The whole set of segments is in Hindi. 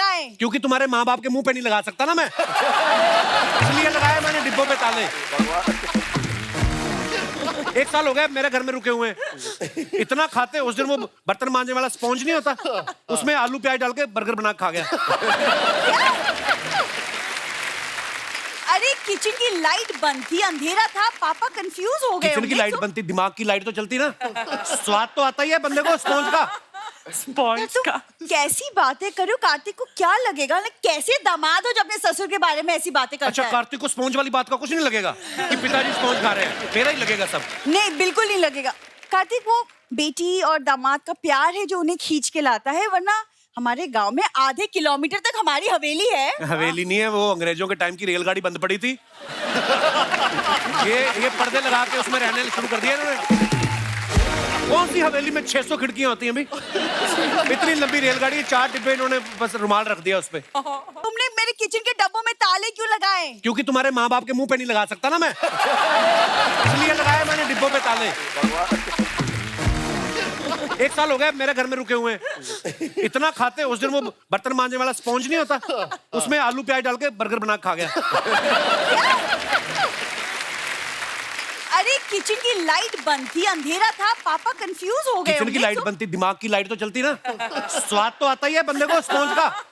लगाएं? क्योंकि तुम्हारे माँ बाप के मुंह पे नहीं लगा सकता ना मैं, इसलिए लगाया मैंने डिब्बों पे ताले। 1 साल हो गया मेरे घर में रुके हुए हैं। इतना खाते, उस दिन वो बर्तन मांजने वाला स्पॉन्ज नहीं होता, उसमें आलू प्याज डाल के बर्गर बना के खा गया। अरे किचन की लाइट बंद थी, अंधेरा था, पापा कंफ्यूज हो गए। किचन की लाइट बंद थी, दिमाग की लाइट तो चलती ना। स्वाद तो आता ही है बंदे को स्पॉन्ज का। स्पॉन्ज का। कैसी बातें करो, कार्तिक को क्या लगेगा? कैसे दामाद हो जो अपने ससुर के बारे में ऐसी बातें करता अच्छा, है? कार्तिक को स्पॉन्ज वाली बात का कुछ नहीं लगेगा कि पिताजी स्पॉन्ज खा रहे हैं? मेरा ही लगेगा सब। नहीं, बिल्कुल नहीं लगेगा। कार्तिक वो बेटी और दामाद का प्यार है जो उन्हें खींच के लाता है, वरना हमारे गांव में आधे किलोमीटर तक हमारी हवेली है। हवेली नहीं है, वो अंग्रेजों के टाइम की रेलगाड़ी बंद पड़ी थी। ये पर्दे लगा के उसमें रहने शुरू कर दिया इन्होंने। कौन सी हवेली में 600 खिड़कियां होती हैं भाई? इतनी लंबी रेलगाड़ी, 4 डिब्बे इन्होंने बस रुमाल रख दिया उसपे। तुमने मेरे किचन के डब्बों में ताले क्यों लगाए? क्योंकि तुम्हारे माँ बाप के मुंह पे नहीं लगा सकता ना मैं, इसलिए लगाया मैंने डिब्बों पे ताले। 1 साल हो गया मेरे घर में रुके हुए हैं। इतना खाते, उस दिन वो बर्तन मांजने वाला स्पॉन्ज नहीं होता, उसमें आलू प्याज डाल के बर्गर बना के खा गया। अरे किचन की लाइट बंद थी, अंधेरा था, पापा कंफ्यूज हो गए। किचन की लाइट बंद थी, दिमाग की लाइट तो चलती ना। स्वाद तो आता ही है बंदे को स्पॉन्ज का।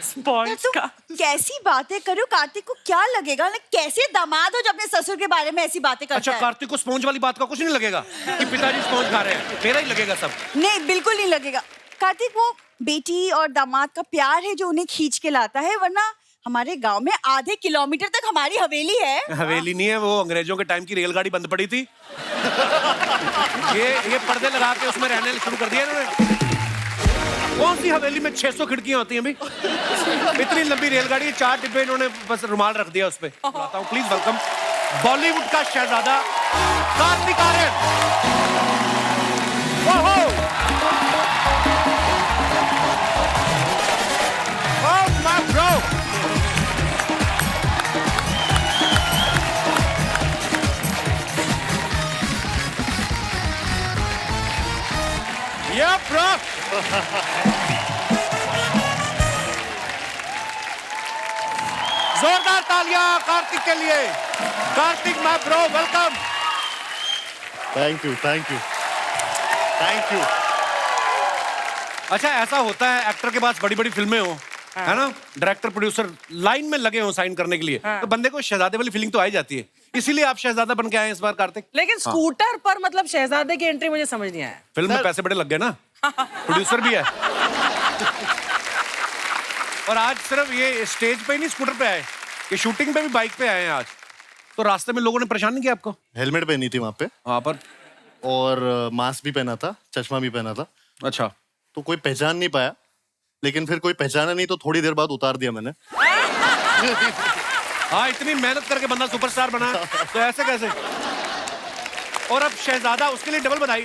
स्पॉन्ज का। कैसी बातें करो, कार्तिक को क्या लगेगा? कैसे दामाद हो जो अपने ससुर के बारे में ऐसी बातें करता अच्छा, है? कार्तिक को स्पॉन्ज वाली बात का कुछ नहीं लगेगा कि पिताजी स्पॉन्ज खा रहे हैं? मेरा ही लगेगा सब। नहीं, बिल्कुल नहीं लगेगा। कार्तिक वो बेटी और दामाद का प्यार है जो उन्हें खींच के लाता है, वरना हमारे गांव में आधे किलोमीटर तक हमारी हवेली है। हवेली नहीं है, वो अंग्रेजों के टाइम की रेलगाड़ी बंद पड़ी थी। ये पर्दे लगा के उसमें रहने शुरू कर दिया इन्होंने। कौन सी हवेली में 600 खिड़कियां होती हैं भाई? इतनी लंबी रेलगाड़ी, 4 डिब्बे इन्होंने बस रुमाल रख दिया उसपे। बुलाता हूं, प्लीज वेलकम बॉलीवुड का शहजादा कार्तिक आर्यन। ओहो, ओह माय ब्रो। या ब्रो। जोरदार तालियां कार्तिक के लिए। Kartik my bro, welcome. Thank you, thank you, thank you. अच्छा, ऐसा होता है एक्टर के पास बड़ी बड़ी फिल्में हो, है ना, डायरेक्टर प्रोड्यूसर लाइन में लगे हो साइन करने के लिए, तो बंदे को शहजादे वाली फीलिंग तो आ ही जाती है। इसीलिए आप शहजादा बन के आए इस बार कार्तिक। लेकिन स्कूटर पर मतलब शहजादे की एंट्री मुझे समझ नहीं आया। फिल्म में पैसे बड़े लग गए ना, प्रोड्यूसर भी है। और आज सिर्फ ये स्टेज पे ही नहीं, स्कूटर पे आए, ये शूटिंग पे भी बाइक पे आए हैं आज। तो रास्ते में लोगों ने परेशान नहीं किया आपको? हेलमेट पहनी थी वहां पे, वहां पर, और मास्क भी पहना था, चश्मा भी पहना था। अच्छा, तो कोई पहचान नहीं पाया, लेकिन फिर कोई पहचाना नहीं तो थोड़ी देर बाद उतार दिया मैंने। हाँ, इतनी मेहनत करके बंदा सुपरस्टार बना, तो ऐसे कैसे? और अब शहजादा, उसके लिए डबल बधाई,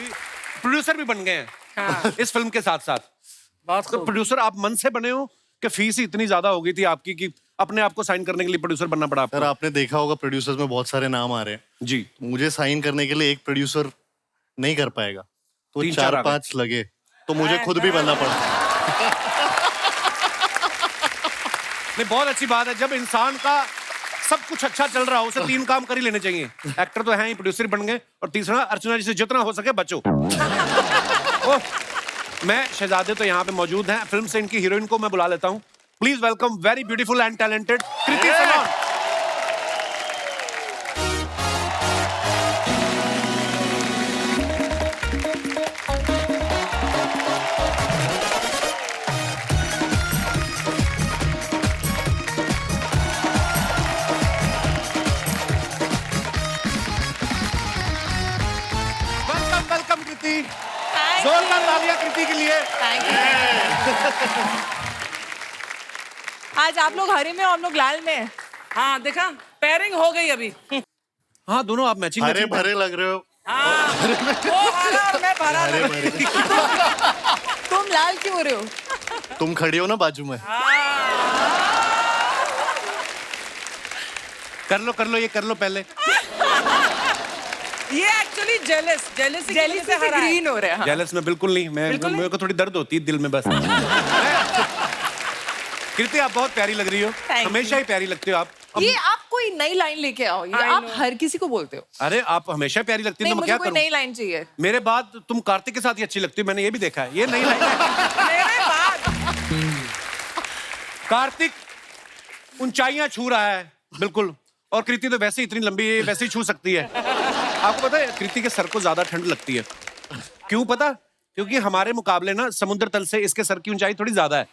प्रोड्यूसर भी बन गए हैं इस फिल्म के साथ साथ। तो प्रोड्यूसर आप मन से बने हो कि फीस ही इतनी ज्यादा हो गई थी आपकी कि अपने आप को साइन करने के लिए प्रोड्यूसर बनना पड़ा आपको? सर, आपने देखा होगा प्रोड्यूसर्स में बहुत सारे नाम आ रहे हैं जी। मुझे साइन करने के लिए एक प्रोड्यूसर नहीं कर पाएगा, तो 3-4 आ गए। 4-5 लगे, तो मुझे खुद भी बनना पड़ा। नहीं, बहुत अच्छी बात है। जब इंसान का सब कुछ अच्छा चल रहा हो, उसे 3 काम कर ही लेने चाहिए। एक्टर तो है ही, प्रोड्यूसर बन गए, और तीसरा अर्चना जी से जितना हो सके बचो। ओह, मैं शहजादे तो यहाँ पे मौजूद हैं, फिल्म से इनकी हीरोइन को मैं बुला लेता हूँ। Please welcome very beautiful and talented Kriti Sanon. Welcome welcome Kriti, जोरदार तालियां कृति के लिए। आज आप लोग हरे में और हम लोग लाल में। हाँ, देखा, पेयरिंग हो गई अभी। हाँ, दोनों आप मैचिंग हरे भरे लग रहे हो। हाँ, वो हरा और मैं भरा हरे लग भरे। तुम लाल क्यों हो रहे हो? तुम खड़ी हो ना बाजू में। कर लो, ये कर लो पहले। ये एक्चुअली जेलसी से ग्रीन हो रहा है। जेलस में बिल्कुल नहीं, मैं बिल्कुल नहीं? मेरे को थोड़ी दर्द होती है दिल में बस। कृति आप बहुत प्यारी लग रही हो, Thank हमेशा ही प्यारी लगती हो आप। ये आप कोई नई लाइन लेके आओ, ये आप हर किसी को बोलते हो। अरे आप हमेशा प्यारी लगती नहीं, हो, तो मैं मुझे क्या कोई करूं? नई लाइन चाहिए। मेरे बाद तुम कार्तिक के साथ ही अच्छी लगती हो, मैंने ये भी देखा है। ये नई लाइन है। मेरे बाद कार्तिक ऊंचाइयां छू रहा है बिल्कुल, और कृति तो वैसे ही इतनी लंबी है, वैसे ही छू सकती है। आपको पता है कृति के सर को ज्यादा ठंड लगती है, क्यों पता? क्योंकि हमारे मुकाबले ना समुद्र तल से इसके सर की ऊंचाई थोड़ी ज्यादा है,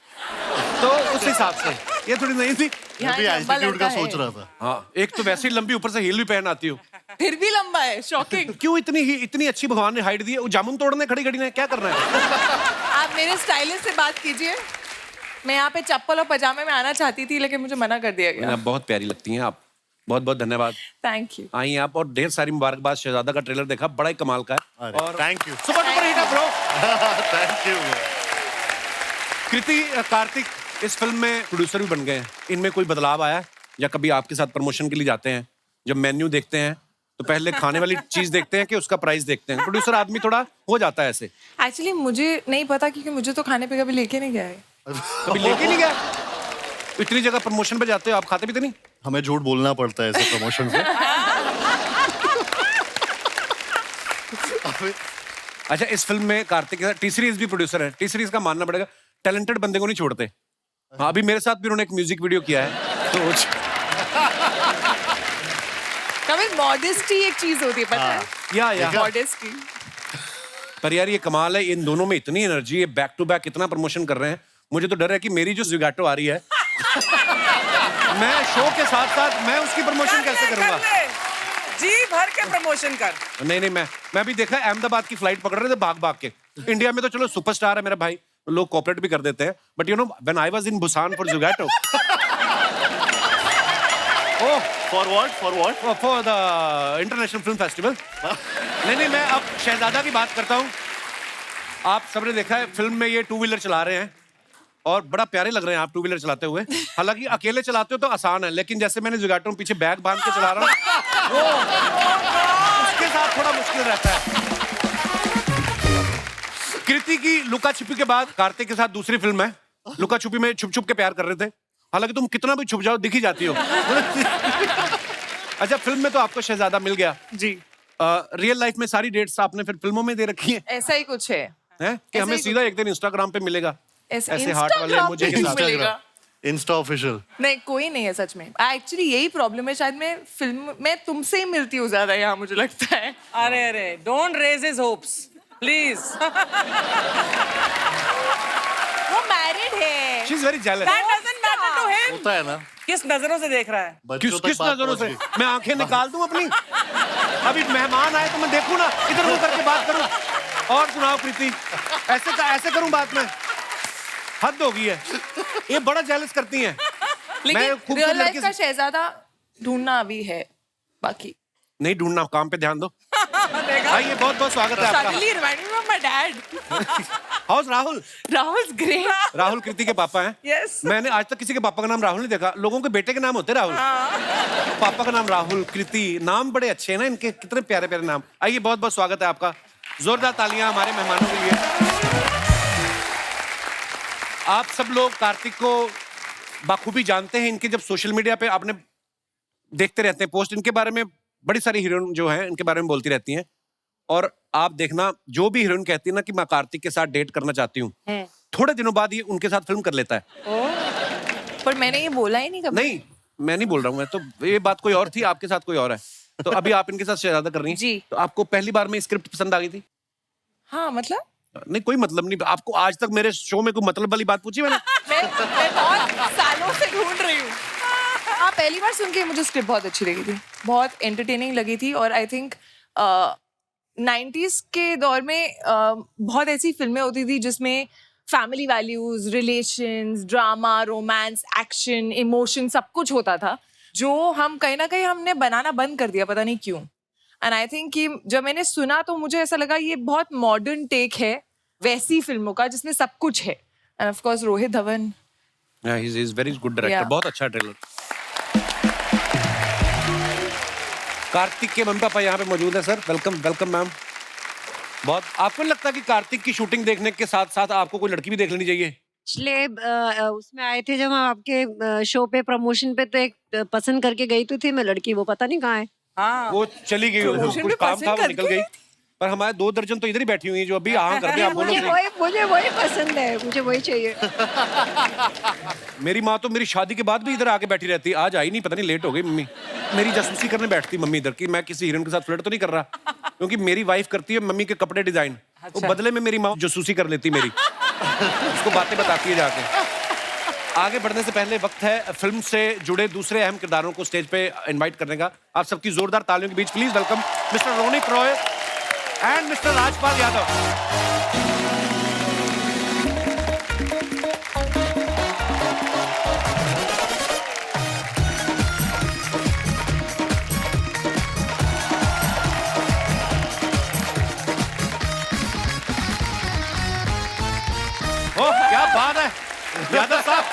तो उस हिसाब से ये थोड़ी नहीं थी। मैं भी यहाँ लंबा एल्टीट्यूड का लड़का सोच है। रहा था। हाँ, एक तो वैसे ही लंबी, ऊपर से हील भी पहन आती हो। फिर भी लंबा है, शॉकिंग। क्यों इतनी अच्छी भगवान ने हाइट दी है? वो जामुन तोड़ने खड़ी खड़ी ने क्या करना है? आप मेरे स्टाइलिस्ट से बात कीजिए। मैं यहाँ पे चप्पल और पजामे में आना चाहती थी, लेकिन मुझे मना कर दिया गया। आप बहुत प्यारी लगती हैं आप, बहुत बहुत धन्यवाद। Thank you. आई आप, और ढेर सारी मुबारकबाद। शहजादा का ट्रेलर देखा, बड़ा ही कमाल का है। अरे, और thank you. Super duper hit है bro. Thank you. Kriti, Kartik इस फिल्म में प्रोड्यूसर भी बन गए हैं। इनमें कोई बदलाव आया है? या कभी आपके साथ प्रमोशन के लिए जाते हैं, जब मेन्यू देखते हैं तो पहले खाने वाली चीज देखते हैं कि उसका प्राइस देखते हैं? प्रोड्यूसर आदमी थोड़ा हो जाता है ऐसे। एक्चुअली मुझे नहीं पता, क्योंकि मुझे तो खाने पे कभी लेके नहीं गया है। कभी लेके नहीं गया? इतनी जगह प्रमोशन पे जाते हो, आप खाते भी तो नहीं? हमें झूठ बोलना पड़ता है ऐसे प्रमोशन से। अच्छा, इस फिल्म में कार्तिक के साथ टी सीरीज भी प्रोड्यूसर है। टी सीरीज का मानना पड़ेगा, टैलेंटेड बंदे को नहीं छोड़ते। हाँ, अभी मेरे साथ भी उन्होंने एक म्यूजिक वीडियो किया है, तो कभी मॉडेस्टी एक चीज होती है, पता है? या मॉडेस्टी। पर यार ये कमाल है, इन दोनों में इतनी एनर्जी है, बैक टू बैक इतना प्रमोशन कर रहे हैं। मुझे तो डर है कि मेरी जो ज़ुगाटो आ रही है मैं शो के साथ साथ मैं उसकी प्रमोशन कैसे करूंगा? जी भर के प्रमोशन कर। नहीं, मैं भी देखा अहमदाबाद की फ्लाइट पकड़ रहे थे भाग भाग के। इंडिया में तो चलो सुपरस्टार है मेरा भाई, लोग कोऑपरेट भी कर देते हैं, but you know when I was in Busan for Zwigato, oh for what? For the international film festival. नहीं, मैं अब शहजादा की बात करता हूँ। आप सबने देखा है फिल्म में ये टू व्हीलर चला रहे हैं और बड़ा प्यारे लग रहे हैं आप टू व्हीलर चलाते हुए। हालांकि अकेले चलाते हो तो आसान है, लेकिन जैसे मैंने ज़ुगाटो में पीछे बैग बांध के चला रहा हूँ, वो उसके साथ थोड़ा मुश्किल रहता है। कृति की लुका छुपी के बाद कार्तिक के साथ दूसरी फिल्म है। लुका छुपी में छुप छुप के प्यार कर रहे थे, हालांकि तुम कितना भी छुप जाओ दिख ही जाती हो। अच्छा, फिल्म में तो आपको शहजादा मिल गया जी। रियल लाइफ में सारी डेट्स आपने फिर फिल्मों में दे रखी है, ऐसा ही कुछ है। हैं? कि हमें ही सीधा एक दिन इंस्टाग्राम पे मिलेगा ऐसे ऐसे हार्ट वाले Instagram मुझे पे के साथ। मिलेगा। Insta official. नहीं, कोई नहीं है सच में। एक्चुअली यही प्रॉब्लम है, शायद मैं फिल्म में तुमसे ही मिलती हूँ ज्यादा यहाँ, मुझे लगता है। अरे don't raise his hopes please. वो मैरिड है। She is very jealous. That doesn't matter to him. होता है ना, किस नजरों से देख रहा है? बच्चों किस तक किस बात नजरों पहुंच से गई। मैं आंखें निकाल दूं अपनी? अभी मेहमान आए तो मैं देखूं ना, इधर मुंह करके बात करूं। और सुनाओ प्रीति, ऐसे करूं बात में? हद हो गई है, ये बड़ा जेलस करती हैं। लेकिन खूबसूरत रियल लाइफ लड़के का से- शहजादा ढूंढना अभी है बाकी। नहीं ढूंढना, काम पे ध्यान दो। देखा? आइए, बहुत बहुत स्वागत है आपका। Suddenly reminded me of my dad. House Rahul. Rahul's great. Rahul Kriti के पापा हैं। Yes. मैंने आज तक किसी के पापा का नाम राहुल नहीं देखा। लोगों के बेटे के नाम होते हैं राहुल, पापा का नाम राहुल, कृति। नाम बड़े अच्छे हैं ना इनके, कितने प्यारे प्यारे नाम। आइए, बहुत बहुत स्वागत है आपका। जोरदार तालियां हमारे मेहमानों के लिए। आप सब लोग कार्तिक को बाखूबी जानते हैं। इनके जब सोशल मीडिया पे आपने देखते रहते हैं पोस्ट, इनके बारे में बड़ी सारी हीरोइन जो हैं इनके बारे में बोलती रहती हैं। और आप देखना, जो भी हीरोइन कहती है ना कि मैं कार्तिक के साथ डेट करना चाहती हूँ, थोड़े दिनों बाद ये उनके साथ फिल्म कर लेता है। पर मैंने ये बोला ही नहीं कभी। नहीं, मैं नहीं बोल रहा हूँ, मैं तो ये बात कोई और थी, आपके साथ कोई और है। तो अभी आप इनके साथ शहजादा कर रही हैं। जी। तो आपको पहली बार में स्क्रिप्ट पसंद आ गई थी? हाँ, मतलब नहीं, कोई मतलब नहीं। आपको आज तक मेरे शो में कोई मतलब वाली बात पूछी मैंने? मैं बहुत सालों से ढूंढ रही हूँ। हाँ, पहली बार सुन के मुझे स्क्रिप्ट बहुत अच्छी लगी थी, बहुत एंटरटेनिंग लगी थी। और आई थिंक 90s के दौर में बहुत ऐसी फिल्में होती थी जिसमें family values, relations, drama, romance, action, emotion सब कुछ होता था, जो हम कहीं ना कहीं हमने बनाना बंद कर दिया, पता नहीं क्यों। एंड आई थिंक कि जब मैंने सुना तो मुझे ऐसा लगा ये बहुत मॉडर्न टेक है वैसी फिल्मों का जिसमें सब कुछ है। End of course Rohit Dhawan, he is very good director. Yeah. बहुत अच्छा ट्रेलर। कार्तिक के मम्मी पापा यहाँ पे मौजूद है सर। Welcome welcome ma'am. बहुत, आपको नहीं लगता कि कार्तिक की शूटिंग देखने के साथ साथ आपको कोई लड़की भी देख लेनी चाहिए? पिछले उसमें आए थे जब हम आपके शो पे प्रमोशन पे, तो एक पसंद करके गई तो थी मैं लड़की, वो पता नहीं कहाँ है। हाँ वो चली गई, Promotion कुछ में काम पसंद था, वो निकल करके गई। पर हमारे 2 दर्जन तो इधर ही बैठी हुई हैं जो अभी हाँ कर दे। आप बोलो सही। मुझे वही पसंद है, मुझे वही चाहिए। मेरी माँ तो मेरी शादी के बाद भी इधर आके बैठी रहती। आज आई नहीं, पता नहीं लेट हो गई मम्मी। मेरी जासूसी करने बैठती मम्मी इधर की मैं किसी हीरोइन के साथ फ्लर्ट तो नहीं कर रहा, क्योंकि मेरी वाइफ करती है मम्मी के कपड़े डिजाइन, वो बदले में मेरी माँ जासूसी कर लेती मेरी। उसको बातें बताती है जाके। आगे बढ़ने से पहले वक्त है फिल्म से जुड़े दूसरे अहम किरदारों को स्टेज पे इनवाइट करने का। आप सबकी जोरदार तालियों के बीच please welcome mister Ronit Roy and mister Rajpal Yadav. Oh क्या बात है यादव साहब,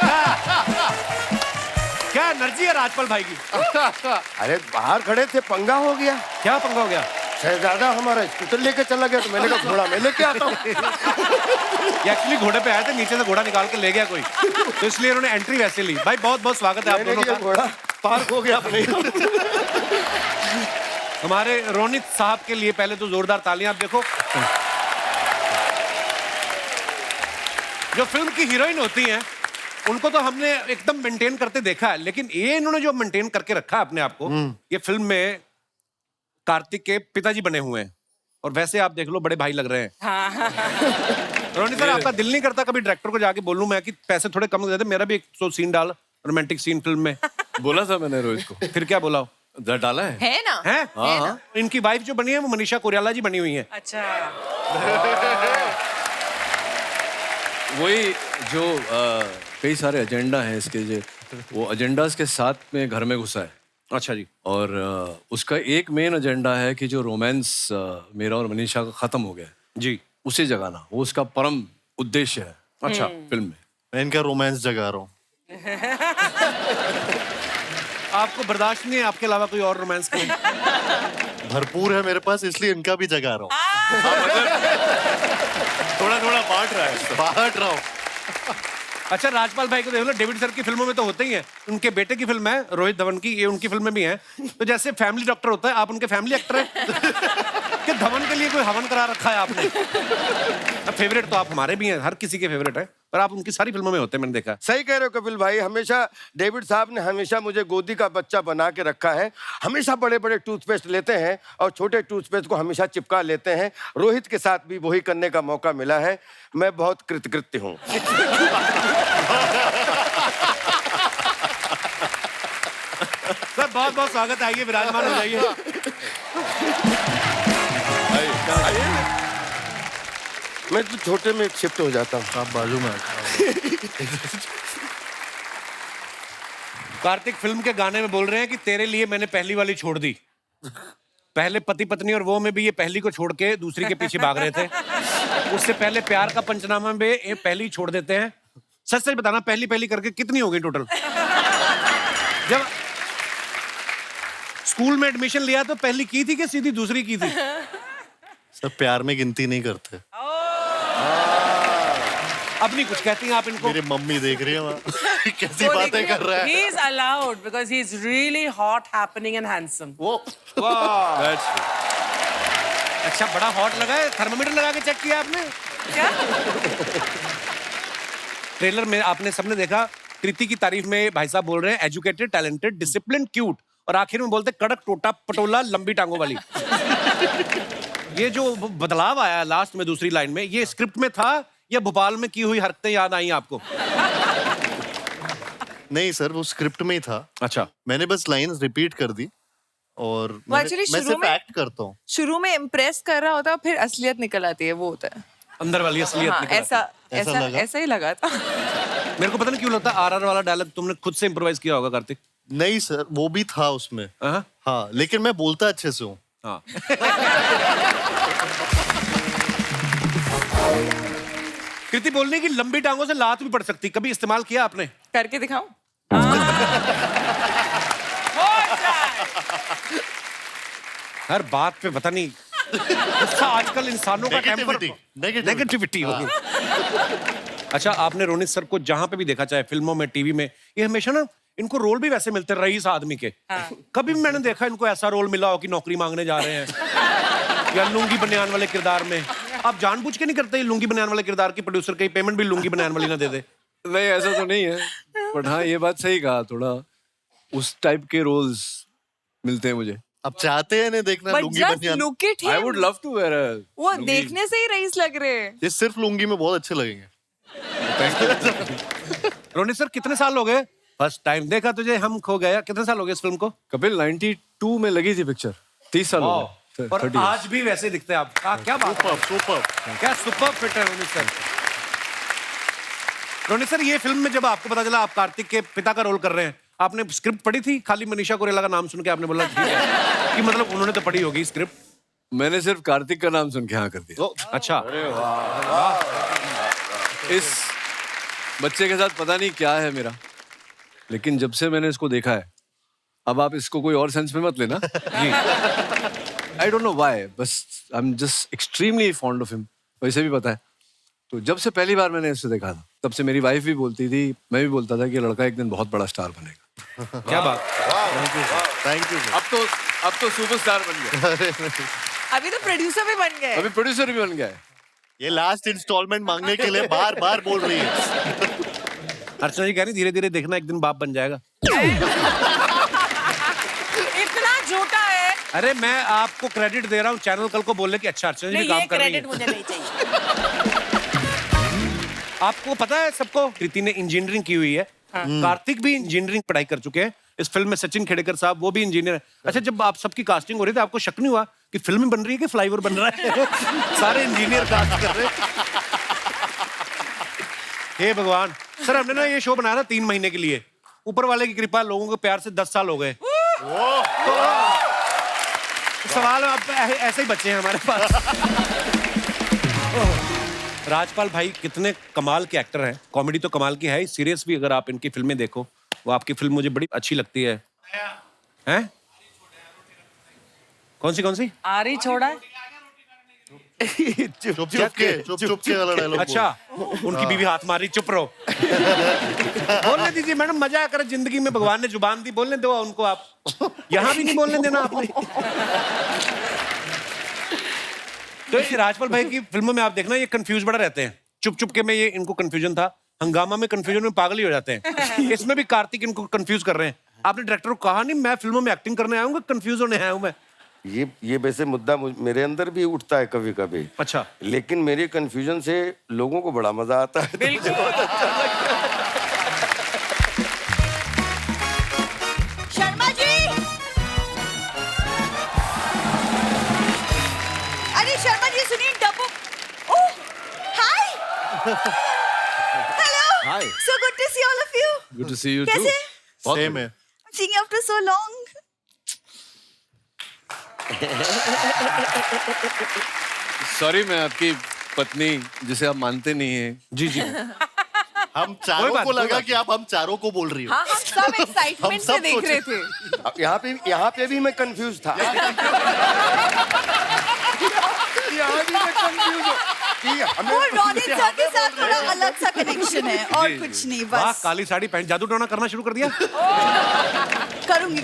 क्या एनर्जी है राजपाल भाई की। अरे बाहर खड़े थे, पंगा हो गया। क्या पंगा हो गया? शहजादा हमारा स्कूटर लेके चला गया, तो मैंने कहा घोड़ा मैं लेके आता हूँ। एक्चुअली घोड़े पे आए थे, नीचे से घोड़ा निकाल के ले गया कोई, तो इसलिए उन्होंने एंट्री वैसे ली। भाई बहुत बहुत स्वागत है आप मैंने दोनों कहा का। घोड़ा पार्क हो गया अपने। हमारे रोनित साहब के लिए पहले तो जोरदार तालियां। आप देखो जो फिल्म की हीरोइन होती हैं उनको तो हमने एकदम मेंटेन करते देखा है, लेकिन ये इन्होंने जो मेंटेन करके रखा है अपने आप को, ये फिल्म में कार्तिक के पिताजी बने हुए हैं और वैसे आप देख लो बड़े भाई लग रहे हैं। रोनित सर आपका दिल नहीं करता कभी डायरेक्टर को जाके बोलूं मैं कि पैसे थोड़े कम दे दे, मेरा भी एक सीन डाल, रोमांटिक सीन फिल्म में? बोला था मैंने रोहित को। फिर क्या बोला? डाला है। है ना? है? हाँ हाँ। इनकी वाइफ जो बनी है वो मनीषा कोइराला जी बनी हुई है। अच्छा वही जो कई सारे एजेंडा हैं इसके, जो वो एजेंडास के साथ में घर में घुसा है। अच्छा जी। और उसका एक मेन एजेंडा है कि जो रोमांस मेरा और मनीषा का खत्म हो गया है, जी उसे जगाना, वो उसका परम उद्देश्य है। अच्छा फिल्म में मैं इनका रोमांस जगा रहा हूँ। आपको बर्दाश्त नहीं है आपके अलावा कोई और रोमांस के? भरपूर है मेरे पास, इसलिए इनका भी जगा रहा हूँ। थोड़ा थोड़ा बांट रहा है। बांट रहा हूँ। अच्छा राजपाल भाई को देख लो, डेविड सर की फिल्मों में तो होते ही हैं, उनके बेटे की फिल्म है रोहित धवन की, ये उनकी फिल्म में भी है। तो जैसे फैमिली डॉक्टर होता है, आप उनके फैमिली एक्टर हैं कि धवन के लिए कोई हवन करा रखा है आपने? फेवरेट तो आप हमारे भी हैं, हर किसी के फेवरेट है, पर आप उनकी सारी फिल्मों में होते हैं, मैंने देखा। सही कह रहे हो कपिल भाई, हमेशा डेविड साहब ने हमेशा मुझे गोदी का बच्चा बना के रखा है। हमेशा बड़े बड़े टूथपेस्ट लेते हैं और छोटे टूथपेस्ट को हमेशा चिपका लेते हैं। रोहित के साथ भी वही करने का मौका मिला है, मैं बहुत कृतकृत्य हूँ। सर बहुत बहुत स्वागत है, आइए विराजमान हो जाइए। मैं तो छोटे में शिफ्ट हो जाता हूँ। आप बाजू में कार्तिक फिल्म के गाने में बोल रहे हैं कि तेरे लिए मैंने पहली वाली छोड़ दी। पहले पति पत्नी और वो में भी ये पहली को छोड़ के दूसरी के पीछे भाग रहे थे। उससे पहले प्यार का पंचनामा में ये पहली छोड़ देते हैं। सच सच बताना, पहली पहली करके कितनी हो गई टोटल? जब स्कूल में एडमिशन लिया तो पहली की थी कि सीधी दूसरी की थी? सब प्यार में गिनती नहीं करते। अब नहीं कुछ कहती हैं आप इनको? मेरी मम्मी देख रही है वहाँ। कैसी बातें कर रहा है। he is allowed because he is really hot, happening and handsome. वो अच्छा बड़ा हॉट लगा है, थर्मामीटर लगा के चेक किया आपने? क्या? ट्रेलर में आपने सबने देखा, कृति की तारीफ में भाई साहब बोल रहे हैं एजुकेटेड, टैलेंटेड, डिसिप्लिन, क्यूट, और आखिर में बोलते कड़क, टोटा, पटोला, लंबी टांगों वाली। ये जो बदलाव आया लास्ट में दूसरी लाइन में, ये स्क्रिप्ट में था या भोपाल में की हुई हरकतें याद आई आपको? नहीं सर, वो स्क्रिप्ट में ही था। अच्छा, मैंने बस लाइंस रिपीट कर दी और वो actually मैं शुरू सिर्फ में- एक्ट करता हूँ। शुरू में इम्प्रेस कर रहा होता, फिर असलियत निकल आती है, वो होता है। अंदर वाली असलियत हाँ, निकल आती ऐसा है। ऐसा ऐसा लगा? ऐसा ही लगा था। मेरे को पता नहीं क्यों लगता आरआर वाला डायलॉग तुमने खुद से इम्प्रोवाइज किया होगा कार्तिक। नहीं सर, वो भी था उसमें। हाँ? हाँ, लेकिन मैं बोलता अच्छे से हूँ। हाँ। कृति बोलने की लंबी टांगों से लात भी पड़ सकती, कभी इस्तेमाल किया आपने? करके दिखाऊं? हर बात पे पता नहीं गुस्सा आजकल इंसानों का टेम्पर Negativity, negativity। नेगेटिविटी हो गई। अच्छा, आपने रोनित सर को जहां पे भी देखा, चाहे फिल्मों में, टीवी में, ये हमेशा ना इनको रोल भी वैसे मिलते रईस आदमी के। कभी भी मैंने देखा इनको ऐसा रोल मिला हो कि नौकरी मांगने जा रहे हैं या लुंगी बनियान वाले किरदार में। आप जानबूझ के नहीं करते ये लुंगी बनियान वाले किरदार की प्रोड्यूसर की पेमेंट भी लुंगी बनियान वाली ना दे दे? नहीं, ऐसा तो नहीं है, बट हाँ ये बात सही कहा, थोड़ा उस टाइप के रोल्स मिलते हैं मुझे। अब चाहते हैं नहीं देखना बट लुंगी जस्ट बनियान? Look at I him, would love to wear वो देखने से ही रईस लग रहे हैं। ये सिर्फ लुंगी में बहुत अच्छे लगेंगे। रोनित सर, कितने साल हो गए फर्स्ट टाइम देखा तुझे हम खो गया? कितने साल हो गए इस फिल्म को? कपिल 92 में लगी थी पिक्चर, 30 साल हो गए। और 30 आज भी वैसे दिखते हैं आप। क्या बात है, सुपर। क्या सुपर फिट है रोनित सर। रोनित सर, ये फिल्म में जब आपको पता चला आप कार्तिक के पिता का रोल कर रहे हैं, आपने स्क्रिप्ट पढ़ी थी? खाली मनीषा कोइराला का नाम सुन के आपने बोला ठीक है, कि मतलब उन्होंने तो पढ़ी होगी स्क्रिप्ट? मैंने सिर्फ कार्तिक का नाम सुन के हाँ कर दिया। अच्छा, इस बच्चे के साथ पता नहीं क्या है मेरा, लेकिन जब से मैंने इसको देखा है, अब आप इसको कोई और सेंस में मत लेना जी, आई डोंट नो व्हाई, बस I am just extremely fond of him. वैसे भी पता है, तो जब से पहली बार मैंने इसे देखा था, तब से मेरी वाइफ भी बोलती थी, मैं भी बोलता था कि लड़का एक दिन बहुत बड़ा स्टार बनेगा। क्या बात। Thank you. अब तो सुपरस्टार बन गया। अभी तो प्रोड्यूसर भी बन गए। अभी प्रोड्यूसर भी बन गया है। ये लास्ट इंस्टॉलमेंट मांगने के लिए बार बार बोल रही है। अर्चना जी कह रही धीरे धीरे देखना एक दिन बाप बन जाएगा। इतना झूठा है। अरे मैं आपको क्रेडिट दे रहा हूँ, चैनल कल को बोले कि अच्छा अर्चना जी भी काम कर रही है। मुझे नहीं चाहिए। आपको पता है सबको, कृति ने इंजीनियरिंग की हुई है, कार्तिक भी इंजीनियरिंग पढ़ाई कर चुके हैं। इस फिल्म में सचिन खेड़ेकर साहब वो भी इंजीनियर है। अच्छा, जब आप सबकी कास्टिंग हो रही थी, आपको शक नहीं हुआ कि फिल्म बन रही है कि फ्लाईओवर बन रहा है? सारे इंजीनियर कास्ट कर रहे हैं। हे भगवान। सर, हमने ना ये शो बनाया था 3 महीने के लिए, ऊपर वाले की कृपा, लोगों के प्यार से 10 साल हो गए। तो सवाल अब ऐसे ही बच्चे हैं हमारे पास। राजपाल भाई कितने कमाल के एक्टर हैं, कॉमेडी तो कमाल की है ही, सीरियस भी। अगर आप इनकी फिल्में देखो, वो आपकी फिल्म मुझे बड़ी अच्छी लगती है। हैं? कौन सी? आरी छोड़ा है। चुप के वाला डायलॉग। अच्छा, उनकी बीवी हाथ मारी, चुप रहो। बोलने दीजिए मैडम, मजा कर जिंदगी में, भगवान ने जुबान दी, बोलने दो उनको। आप यहाँ भी नहीं बोलने देना आपने। तो ये राजपाल भाई की फिल्मों में आप देखना, ये कंफ्यूज बड़ा रहते हैं। चुप के में ये इनको कंफ्यूजन था, हंगामा में कंफ्यूजन में पागल ही हो जाते हैं। इसमें भी कार्तिक इनको कंफ्यूज कर रहे हैं। आपने डायरेक्टर को कहा नहीं मैं फिल्मों में एक्टिंग करने आया हूँ, कंफ्यूज होने आया हूँ मैं? ये वैसे मुद्दा मेरे अंदर भी उठता है कभी कभी। अच्छा। लेकिन मेरे कंफ्यूजन से लोगों को बड़ा मजा आता है। बिल्कुल। शर्मा जी, अरे शर्मा जी सुनिए, डब्बू। ओह, हाय। Hello. Hi. So good to see all of you. Good to see you too. कैसे? सेम है। Seeing you after so long. Sorry, मैं आपकी पत्नी जिसे आप मानते नहीं हैं। जी। हम चारों को लगा कि आप हम चारों को बोल रही हो। हाँ, हम सब एक्साइटमेंट से देख रहे थे। अब यहाँ पे भी मैं कंफ्यूज था। यहाँ भी मैं कंफ्यूज हूँ कि वो रोनित सर के साथ थोड़ा अलग सा कनेक्शन है और कुछ नहीं, वाह, बस। काली साड़ी पहन जादू टोना करना शुरू कर दिया।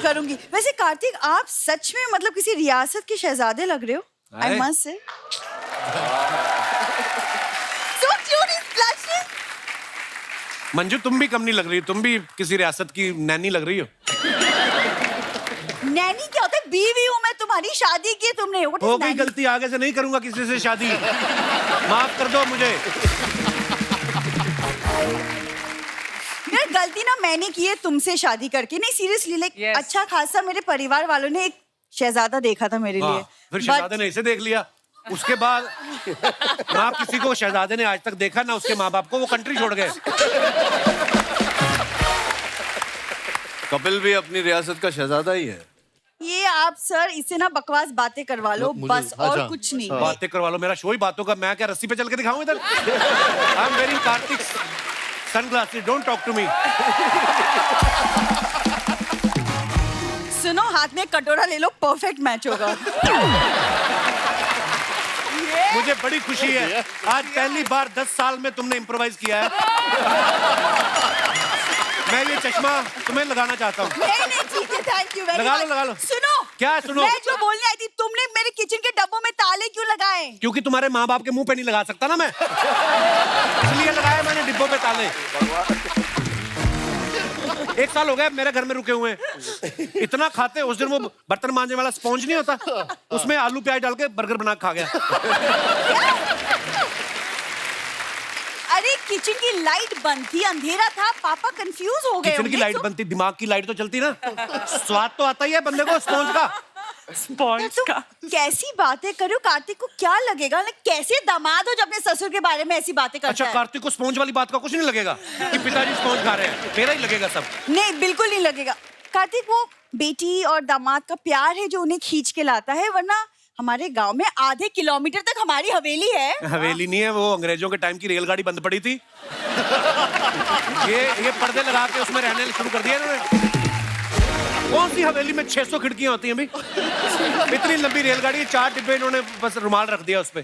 करूंगी। वैसे कार्तिक, आप सच में मतलब किसी रियासत के शहजादे लग रहे हो। I अरे। must say. So cute, he's blushing. Manju, तुम भी कम नहीं लग रही, तुम भी किसी रियासत की नैनी लग रही हो। नैनी क्या होता है? बीवी हूँ मैं तुम्हारी, शादी की है तुमने। What is हो गई नैनी? गलती, आगे से नहीं करूंगा किसी से शादी, माफ कर दो मुझे। यार गलती ना मैंने की है तुमसे शादी करके, नहीं सीरियसली, लाइक Yes. अच्छा खासा मेरे परिवार वालों ने एक शहजादा देखा था मेरे लिए। फिर But- शहजादे ने इसे देख लिया, उसके बाद ना किसी को शहजादे ने आज तक देखा, ना उसके माँ बाप को, वो कंट्री छोड़ गए। कपिल भी अपनी रियासत का शहजादा ही है। ये आप सर इसे ना बकवास बातें करवा लो, बस, और कुछ नहीं। बातें करवा लो, मेरा शो ही बातों का, मैं क्या रस्सी पे चल के दिखाऊं इधर? I am wearing Kartik sunglasses, don't talk to me. सुनो, हाथ में कटोरा ले लो, परफेक्ट मैच होगा। ये मुझे बड़ी खुशी है, आज पहली बार 10 साल में तुमने इम्प्रोवाइज किया है। मैं ये चश्मा तुम्हें लगाना चाहता हूँ। नहीं ठीक है, थैंक यू वेरी मच। लगा लो। सुनो, क्या सुनो? मैं जो बोलने आई थी, तुमने मेरे किचन के डब्बों में ताले क्यों लगाए? क्योंकि तुम्हारे माँ बाप के मुंह पे नहीं लगा सकता ना मैं, इसलिए लगाया मैंने डिब्बों पे ताले। 1 साल हो गया मेरे घर में रुके हुए हैं। इतना खाते, उस दिन वो बर्तन मांजने वाला स्पॉन्ज नहीं होता, उसमें आलू प्याज डाल के बर्गर बना के खा गया। अरे किचन की लाइट बंद थी, अंधेरा था, पापा कंफ्यूज हो गए। किचन की लाइट बनती, दिमाग की लाइट तो चलती ना, स्वाद तो आता ही है बंदे को स्पॉन्ज का। Sponge तुम का। कैसी बातें करो, कार्तिक को क्या लगेगा? कैसे दामाद हो जो अपने ससुर के बारे में ऐसी बातें करता अच्छा, है? कार्तिक को स्पॉन्ज वाली बात का कुछ नहीं लगेगा कि पिताजी स्पॉन्ज खा रहे हैं? मेरा ही लगेगा सब। नहीं, बिल्कुल नहीं लगेगा। कार्तिक, वो बेटी और दामाद का प्यार है जो उन्हें खींच के लाता है, वरना हमारे गांव में आधे किलोमीटर तक हमारी हवेली है। हवेली नहीं है, वो अंग्रेजों के टाइम की रेलगाड़ी बंद पड़ी थी। ये पर्दे लगा के उसमें रहने शुरू कर दिया इन्होंने। कौन सी हवेली में 600 खिड़कियां होती हैं भाई? इतनी लंबी रेलगाड़ी, 4 डिब्बे इन्होंने बस रुमाल रख दिया उस पे।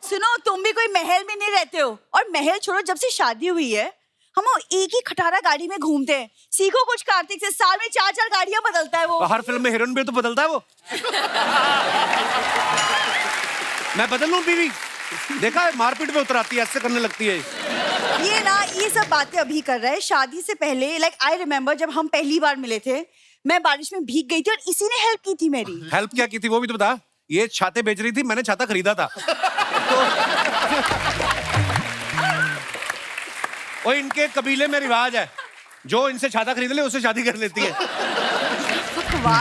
सुनो, तुम भी कोई महल में नहीं रहते हो, और महल छोड़ो, जब से शादी हुई है हम एक ही खटारा गाड़ी में घूमते हैं। सीखो कुछ कार्तिक से, साल में 4-4 गाड़ियां बदलता है वो। हर फिल्म में हीरोइन भी तो बदलता है वो। मैं बदल लूं बीवी? देखा है, मारपीट में उतर आती है, ऐसे करने लगती है। ये सब बातें अभी कर रहा है। शादी से पहले, लाइक आई रिमेम्बर, जब हम पहली बार मिले थे, मैं बारिश में भीग गई थी और इसी ने हेल्प की थी मेरी। हेल्प क्या की थी वो भी तो बता। ये छाते बेच रही थी, मैंने छाता खरीदा था। और इनके कबीले में रिवाज है, जो इनसे छाता खरीद ले उससे शादी कर लेती है।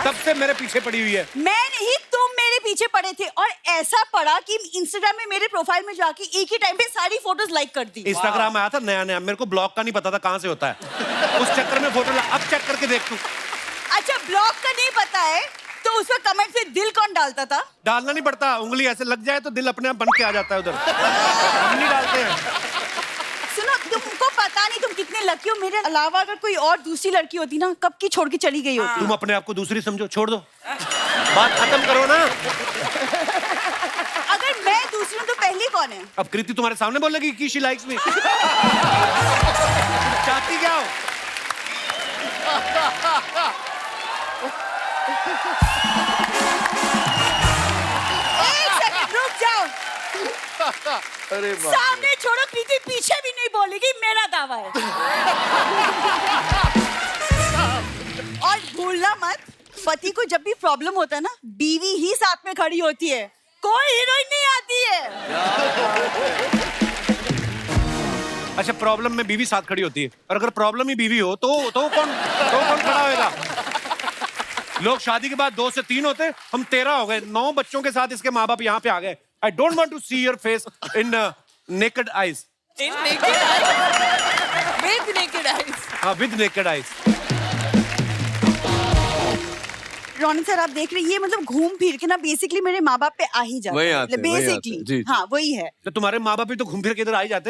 तब से मेरे पीछे पड़ी हुई है। मैं नहीं, तुम मेरे पीछे पड़े थे, और ऐसा पड़ा कि इंस्टाग्राम में मेरे प्रोफाइल में जाके एक ही टाइम पे सारी फोटोज लाइक कर दी। इंस्टाग्राम आया था नया नया, मेरे को ब्लॉक का नहीं पता था कहाँ से होता है। उस चक्कर में फोटो अब चेक करके देख तू। अच्छा, ब्लॉग का नहीं पता है तो उस पर कमेंट में दिल कौन डालता था? डालना नहीं पड़ता, उंगली ऐसे लग जाए तो दिल अपने आप बन के आ जाता है उधर। हम नहीं डालते हैं। सुनो, तुमको पता नहीं तुम कितने लकी हो। मेरे अलावा अगर कोई और दूसरी लड़की होती ना, कब की छोड़ के चली गई होती। तुम अपने आप को दूसरी समझो, छोड़ दो, बात खत्म करो ना। अगर मैं दूसरी हूँ तो पहली कौन है? अब कृति तुम्हारे सामने बोलेगी कि शी लाइक्स मी। चाहती क्या हो? एक सेकंड रुक जाओ। अरे बाप रे। सामने छोड़ो, प्रीति पीछे भी नहीं बोलेगी, मेरा दावा है। और भूलना मत, पति को जब भी प्रॉब्लम होता है ना, बीवी ही साथ में खड़ी होती है, कोई हीरोइन नहीं आती है। अच्छा, प्रॉब्लम में बीवी साथ खड़ी होती है, और अगर प्रॉब्लम ही बीवी हो तो कौन खड़ा होएगा? लोग शादी के बाद 2 से 3 होते, हम 13 हो गए। 9 बच्चों के साथ इसके माँ बाप यहाँ पे आ गए। I don't want to see your face in naked eyes. In naked eyes. With naked eyes. हाँ, with naked eyes. Raunak sir, आप देख रहे हैं, ये मतलब घूम फिर के ना बेसिकली मेरे माँ बाप पे आ ही जाता वही है। आते हैं, वही आते हैं, जी। बेसिकली हाँ, वही है। तो तुम्हारे माँ बाप भी तो घूम फिर के इधर आ ही जाते।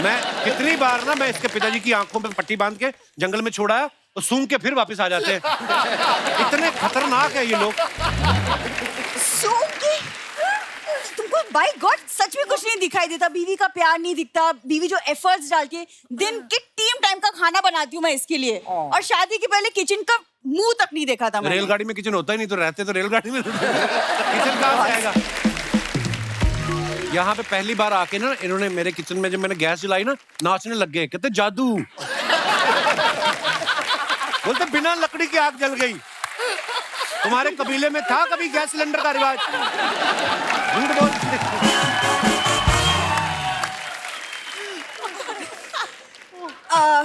मैं कितनी बार ना, मैं इसके पिताजी की आंखों पे पट्टी बांध के जंगल में छोड़ा है, तो सूंघ के फिर वापस आ जाते हैं। इतने खतरनाक है ये लोग। तुमको बाय गॉड सच में कुछ नहीं दिखाई देता? बीवी का प्यार नहीं दिखता? बीवी जो एफर्ट्स डालती है, दिन के टीम टाइम का खाना बनाती हूँ मैं इसके लिए, और शादी के पहले किचन का मुंह तक नहीं देखा था मैंने। रेलगाड़ी में किचन होता ही नहीं, तो रहते तो रेलगाड़ी में। किचन कहाँ से आएगा? यहाँ पे पहली बार आके ना, इन्होंने मेरे किचन में जब मैंने गैस जलाई ना, नाचने लग गए, कहते जादू। बोलते बिना लकड़ी की आग जल गई। तुम्हारे कबीले में था कभी गैस सिलेंडर का रिवाज? झूठ बोलते।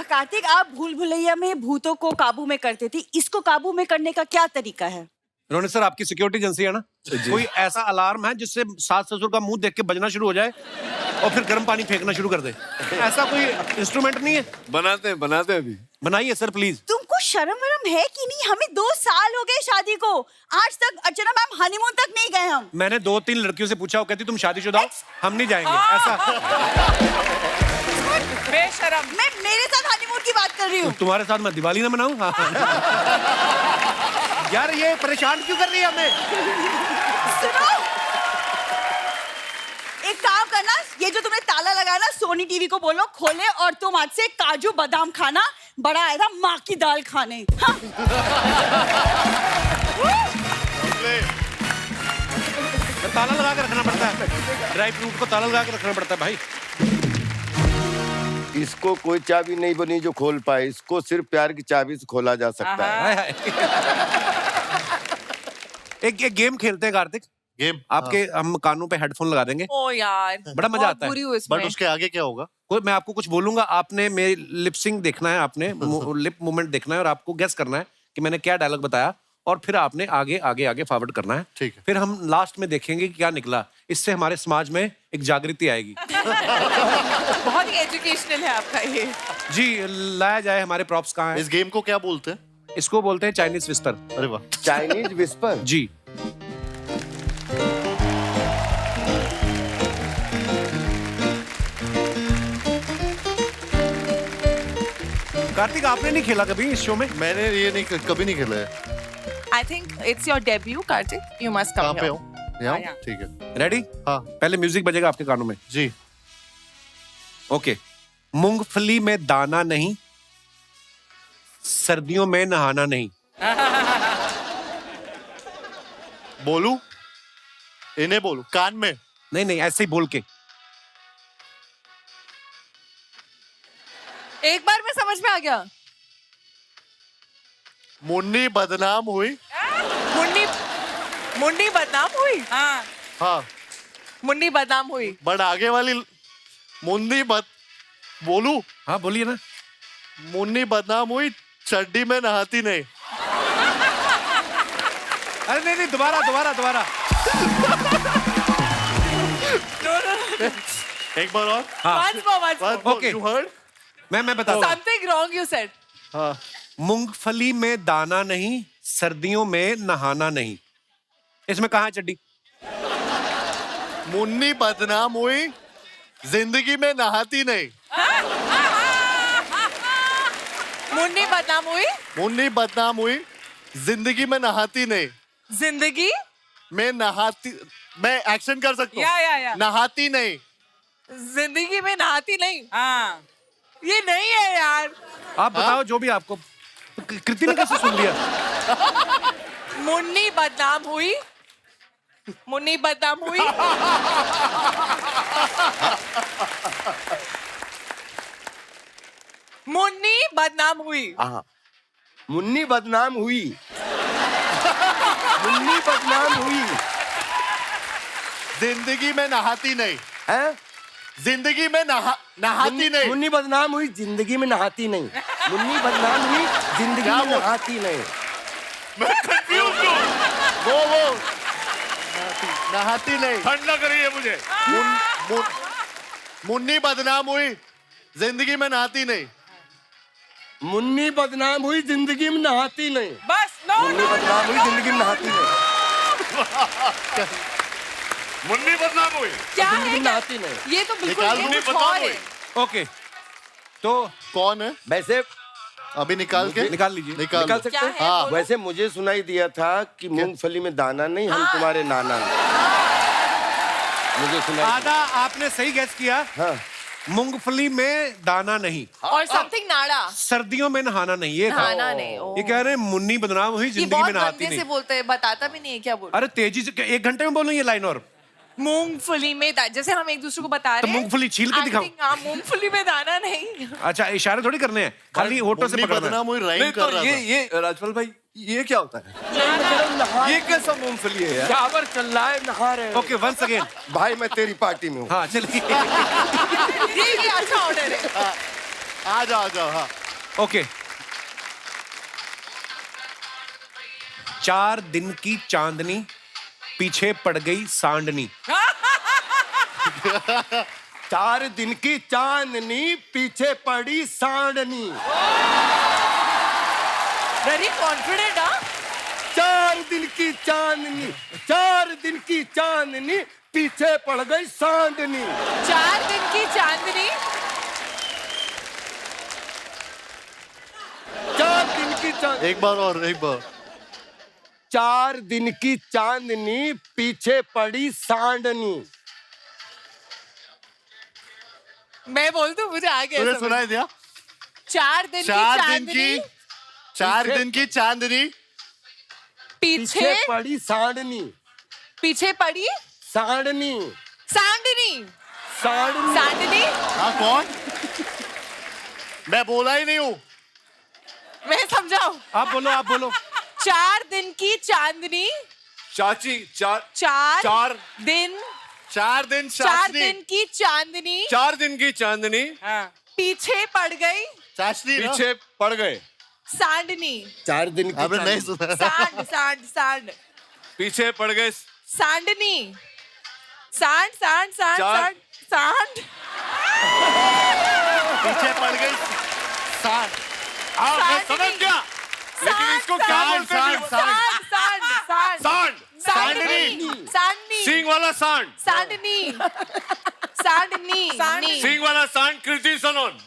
कार्तिक, आप भूल भुलैया में भूतों को काबू में करते थे, इसको काबू में करने का क्या तरीका है? रोनित सर, आपकी सिक्योरिटी एजेंसी है ना, कोई ऐसा अलार्म है जिससे सास ससुर का मुंह देख के बजना शुरू हो जाए और फिर गर्म पानी फेंकना शुरू कर दे? ऐसा कोई इंस्ट्रूमेंट नहीं है? बनाते हैं अभी। बनाइए सर प्लीज। तुमको शर्म वरम है कि नहीं? हमें 2 साल हो गए शादी को, आज तक अर्चना मैम हनीमून तक नहीं गए हम। मैंने 2-3 लड़कियों से पूछा, वो कहती तुम शादीशुदा हो, हम नहीं जाएंगे। ऐसा बेशरम। मैं मेरे साथ हनीमून की बात कर रही हूँ। तुम्हारे साथ मैं दिवाली ना मनाऊं? यार ये परेशान क्यों कर रही है हमें? सुनो, ये जो तुमने ताला लगाया ना, सोनी टीवी को बोलो खोले और तुम आज से काजू बादाम खाना। बड़ा आया था माँ की दाल खाने। हाँ। ताला लगा के रखना पड़ता है, ड्राई फ्रूट को ताला लगा के रखना पड़ता है भाई। इसको कोई चाबी नहीं बनी जो खोल पाए, इसको सिर्फ प्यार की चाबी से खोला जा सकता है। हाय हाय। एक गेम खेलते हैं कार्तिक। गेम आपके हम कानों पे हेडफोन लगा देंगे, ओ यार, बड़ा मजा बहुत आता है। बुरी हूँ इसमें। बट उसके आगे क्या होगा? कोई मैं आपको कुछ बोलूंगा, आपने मेरी लिपसिंग देखना है, आपने लिप मूवमेंट देखना है और आपको गेस करना है कि मैंने क्या डायलॉग बताया, और फिर आपने आगे आगे आगे फॉरवर्ड करना है। ठीक है। फिर हम लास्ट में देखेंगे कि क्या निकला। इससे हमारे समाज में एक जागृति आएगी। बहुत ही एजुकेशनल है आपका ये। जी, लाया जाए। हमारे प्रॉप्स कहाँ हैं? इस गेम को क्या बोलते हैं? इसको बोलते हैं चाइनीज विस्पर। अरे वाह। Chinese whisper. जी। कार्तिक, आपने नहीं खेला कभी इस शो में? मैंने ये नहीं कभी नहीं खेला है। I think it's your debut, Kartik. You must कहाँ come पे here. हो? यहाँ? यहाँ। ठीक है। रेडी? हाँ पहले म्यूजिक बजेगा आपके कानों में। जी। ओके। मूंगफली में दाना नहीं, सर्दियों में नहाना नहीं। बोलू? इन्हें बोलू कान में? नहीं नहीं, ऐसे ही बोल के। एक बार में समझ में आ गया। मुन्नी बदनाम हुई। मुन्नी मुन्नी बदनाम हुई। हाँ, हाँ मुन्नी बदनाम हुई। बट आगे वाली मुन्नी बोलू? हाँ बोलिए ना। मुन्नी बदनाम हुई, चड्डी में नहाती नहीं। अरे नहीं नहीं, दोबारा दोबारा दोबारा। एक बार और। Once more, once more. Once more, Okay. you heard? मैं बताता हूँ। Something wrong you said. हाँ। मूंगफली में दाना नहीं, सर्दियों में नहाना नहीं। इसमें कहाँ है चड्डी? मुन्नी बदनाम हुई, जिंदगी में नहाती नहीं। मुन्नी बदनाम हुई, मुन्नी बदनाम हुई, जिंदगी में नहाती नहीं। जिंदगी मैं नहाती, मैं एक्शन कर सकता हूँ। या। नहाती नहीं। जिंदगी में नहाती नहीं। हाँ। ये नहीं है यार। आप बताओ जो भी आपको। कृति ने कैसे सुन लिया? मुन्नी बदनाम हुई, मुन्नी बदनाम हुई। मुन्नी बदनाम हुई। हाँ, मुन्नी बदनाम हुई। मुन्नी बदनाम हुई। जिंदगी में नहाती नहीं। हैं? जिंदगी में नहाती नहीं। मुन्नी बदनाम हुई, जिंदगी में नहाती नहीं। मुन्नी बदनाम हुई, जिंदगी क्या में बोल- नहाती नहीं। मैं कंफ्यूज हूँ। वो नहाती नहीं। ठंडा करिए मुझे। मुन्नी बदनाम हुई, जिंदगी में नहाती नहीं। मुन्नी बदनाम हुई, जिंदगी में नहाती नहीं। बस नो मुन्नी बदनाम हुई, जिंदगी में नहाती नहीं। मुन्नी बदनाम हुई। क्या जिंदगी है में क्या? नहाती नहीं। ये तो बिल्कुल निकाल ये मुन्नी कुछ बदनाम और हुई। है। ओके, तो कौन है? वैसे अभी निकाल के निकाल लीजिए। निकाल निकाल लो। सकते क्या हैं? है? हाँ। बोलो। वैसे मुझे सुनाई दिया था कि मूंगफली में दाना नहीं, हम तुम्हारे नाना नहीं। मुझे सुनाई दिया। आधा आपने सही गैस किया। हाँ। मूंगफली में दाना नहीं, और समथिंग नाड़ा। सर्दियों में नहाना नहीं। ये था। नहाना नहीं। ओ। ये कह रहे हैं मुन्नी बदनाम हुई, ये जिंदगी बहुत में नहाती गंदे से नहीं। बोलते हैं, बताता भी नहीं है क्या बोल। अरे तेजी से, 1 घंटे में बोलूं ये लाइन? और मूंगफली में जैसे हम एक दूसरे को बता तो रहे हैं। मूंगफली छील के दिखाऊं? हाँ, मूंगफली में दाना नहीं। अच्छा, इशारे थोड़ी करने हैं, खाली होठों से मुन्नी पकड़ना है। बदनाम हुई राइम नहीं कर तो रहा था। ये राजपाल भाई, ये क्या होता है? ये कैसा मूंगफली है यार? शावर चल रहा है, नहा रहे हैं। Okay, once again. भाई मैं तेरी पार्टी में हूँ। हाँ चलिए। ये अच्छा ऑर्डर है। आ जाओ। हाँ। ओके। 4 दिन की चांदनी, पीछे पड़ गई सांडनी। 4 दिन की चांदनी, पीछे पड़ी सांडनी। Very confident. हाँ, 4 दिन की चांदनी, 4 दिन की चांदनी, पीछे पड़ गई सांडनी। 4 दिन की चांदनी। 4 दिन की चांदनी, एक बार और, एक बार। 4 दिन की चांदनी, पीछे पड़ी सांडनी। मैं बोल दूं, मुझे आ गया तूने समझ। सुनाई दिया? 4 दिन की 4 दिन की चांदनी पीछे पड़ी सांडनी, पीछे पड़ी सांडनी, सांडनी सांडनी। सांडनी। हाँ कौन? मैं बोला ही नहीं हूँ। मैं समझाऊं। आप बोलो 4 दिन की चांदनी, चाची, चार चार चार दिन 4 दिन 4 चाशनी, दिन की चांदनी 4 दिन की चांदनी पीछे पड़ गई चाशनी ना? पीछे पड़ गए, सांडनी। 4 दिन की अबे नहीं चांदनी। सुना। सांड सांड सांड पीछे पड़ गए, सांडनी। सांड सांड सांड चार- सांड सांड पीछे पड़ गई सांड। मैं समझ गया, लेकिन इसको क्या बोलते हैं? सांड सांड सांड सांड, सांडनी सांडनी सींग वाला सांड, सांडनी सांडनी सींग वाला सांड कृति सनोन,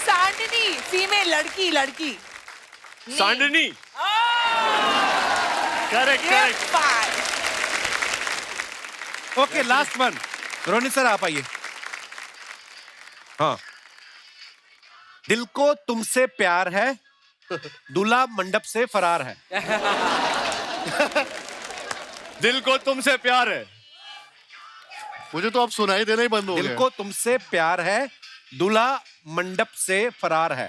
सांडनी फीमेल लड़की लड़की सांडनी। Correct correct. Okay last one. Ronit sir आप आइए। हाँ, दिल को तुमसे प्यार है, दूल्हा मंडप से फरार है। दिल को तुमसे प्यार है, मुझे तो अब सुनाई देना ही बंद हो दिल गया। को तुमसे प्यार है, दूल्हा मंडप से फरार है।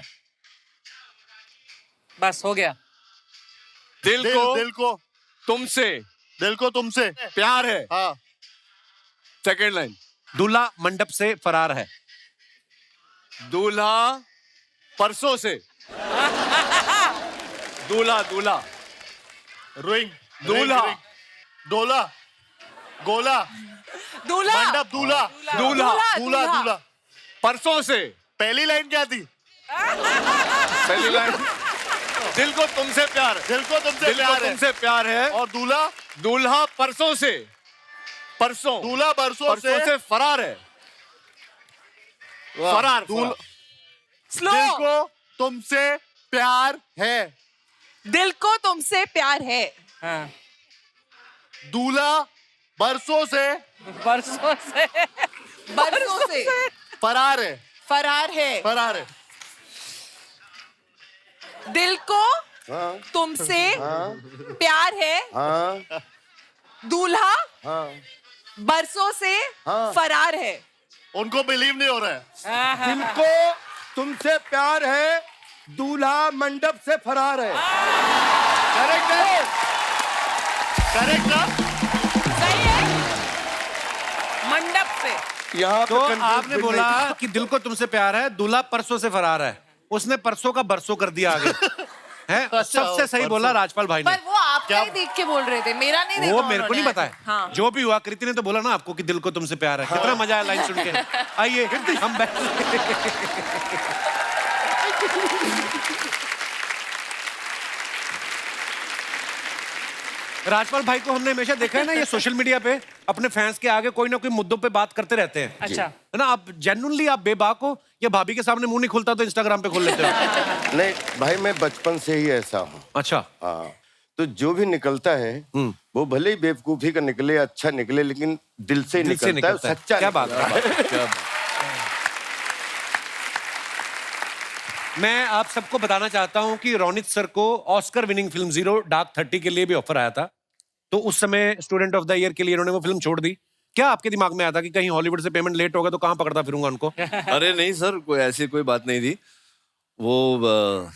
बस हो गया। दिल दिल को तुमसे दिल को तुमसे प्यार है। हाँ सेकेंड लाइन, दूल्हा मंडप से फरार है। दूल्हा परसों से, दूल्हा दूल्हा रोइंग दूल्हा। डोला गोला दूल्हा मंडप दूल्हा दूल्हा दूल्हा दूल्हा। परसों से। पहली लाइन क्या थी? पहली लाइन, दिल को तुमसे प्यार, दिल को तुमसे दिल को प्यार है तुमसे प्यार है, और दूल्हा दूल्हा परसों से, परसों दूल्हा बरसों परसों से फरार है। वाह, फरार, दूल्हा स्लो। दिल को तुमसे प्यार है, दिल को तुमसे प्यार है। हाँ, दूल्हा बरसों से बरसों से बरसों से फरार है, फरार है। फरार है। दिल को हाँ तुमसे प्यार है, हाँ दूल्हा हाँ। बरसों से हाँ। फरार है। उनको बिलीव नहीं हो रहा है। दिल को तुमसे प्यार है, दूल्हा मंडप से फरार है। करेक्ट है, करेक्ट है। सही है। मंडप से। यहाँ तो पे confuse आपने बिल बोला नहीं कि दिल को तुमसे प्यार है, दूल्हा परसों से फरार है। उसने परसों का बरसों कर दिया आगे। है सबसे सही बोला राजपाल भाई ने। पर वो आपका ही देख के बोल रहे थे, मेरा नहीं देखा वो मेरे को नहीं उन्होंने। पता है। हाँ। जो भी हुआ, कृति ने तो बोला ना आपको कि दिल को तुमसे प्यार है। कितना मजा आया लाइन सुन के। आइए हम बैठ। राजपाल भाई को हमने हमेशा देखा है ना, ये सोशल मीडिया पे अपने फैंस के आगे कोई ना कोई मुद्दों पे बात करते रहते हैं। अच्छा। है ना, आप जेन्युइनली आप बेबाक हो या भाभी के सामने मुंह नहीं खुलता तो इंस्टाग्राम पे खोल लेते हो? नहीं भाई, मैं बचपन से ही ऐसा हूँ। अच्छा। हाँ, तो जो भी निकलता है वो भले ही बेवकूफी का निकले, अच्छा निकले, लेकिन दिल से दिल से निकलता है, सच्चा क्या बात निकलता है। है। क्या बात। मैं आप सबको बताना चाहता हूं कि रोनित सर को Oscar winning film zero dark 30 के लिए भी ऑफर आया था। तो उस समय स्टूडेंट ऑफ द ईयर के लिए इन्होंने वो फिल्म छोड़ दी। क्या आपके दिमाग में आया था कि कहीं हॉलीवुड से पेमेंट लेट होगा तो कहां पकड़ता फिरूंगा उनको? अरे नहीं सर, कोई ऐसी कोई बात नहीं थी। वो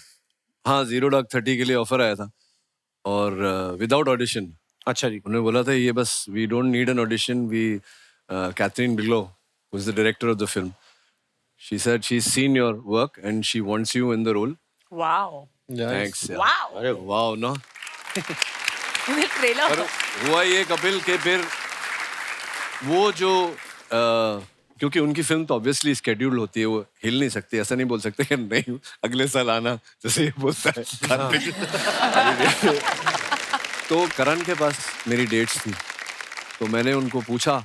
हाँ, जीरो डार्क 30 के लिए ऑफर आया था और विदाउट ऑडिशन। अच्छा जी। उन्होंने बोला था ये बस, we don't need an audition, we Kathryn Bigelow who is the director of the film, she said she has seen your work and she wants you in the role. Wow thanks. Wow. अरे वाओ ना। ट्रेलर पर हुआ ये कपिल के फिर वो जो क्योंकि उनकी फिल्म तो ऑब्वियसली स्केड्यूल होती है, वो हिल नहीं सकती, ऐसा नहीं बोल सकते कि नहीं अगले साल आना, जैसे ये बोलता है कार्तिक। तो करण के पास मेरी डेट्स थी, तो मैंने उनको पूछा,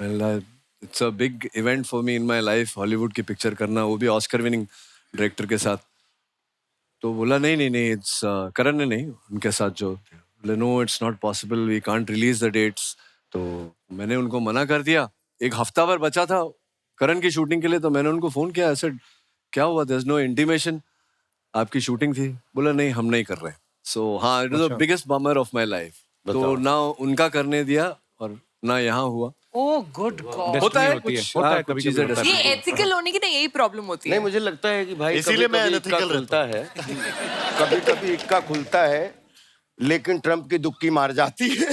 मैंने it's a big event for me in my life, Hollywood की पिक्चर करना, वो भी ऑस्कर विनिंग डायरेक्टर के साथ। तो बोला नहीं इट्स करण ने नहीं, उनके साथ जो बोले no it's not possible, we can't release the dates. तो मैंने उनको मना कर दिया एक हफ्ता भर बचा था करण की शूटिंग के लिए, तो मैंने उनको फोन किया, ऐसे क्या हुआ, देयर इज नो इंटीमेशन, आपकी शूटिंग थी, बोला नहीं हम नहीं कर रहे। सो हाँ, it was the biggest bummer of my life. तो ना उनका करने दिया और ना यहाँ हुआ। Oh, good God. होता है होती है, कुछ, होता है, हाँ, कभी-कभी कुछ चीजें होता है। ये एथिकल होने की ना यही प्रॉब्लम होती नहीं है। मुझे लगता है कि भाई इसीलिए मैं कभी-कभी इक्का unethical खुलता है, कभी-कभी इक्का खुलता है, लेकिन ट्रम्प की दुक्की मार जाती है।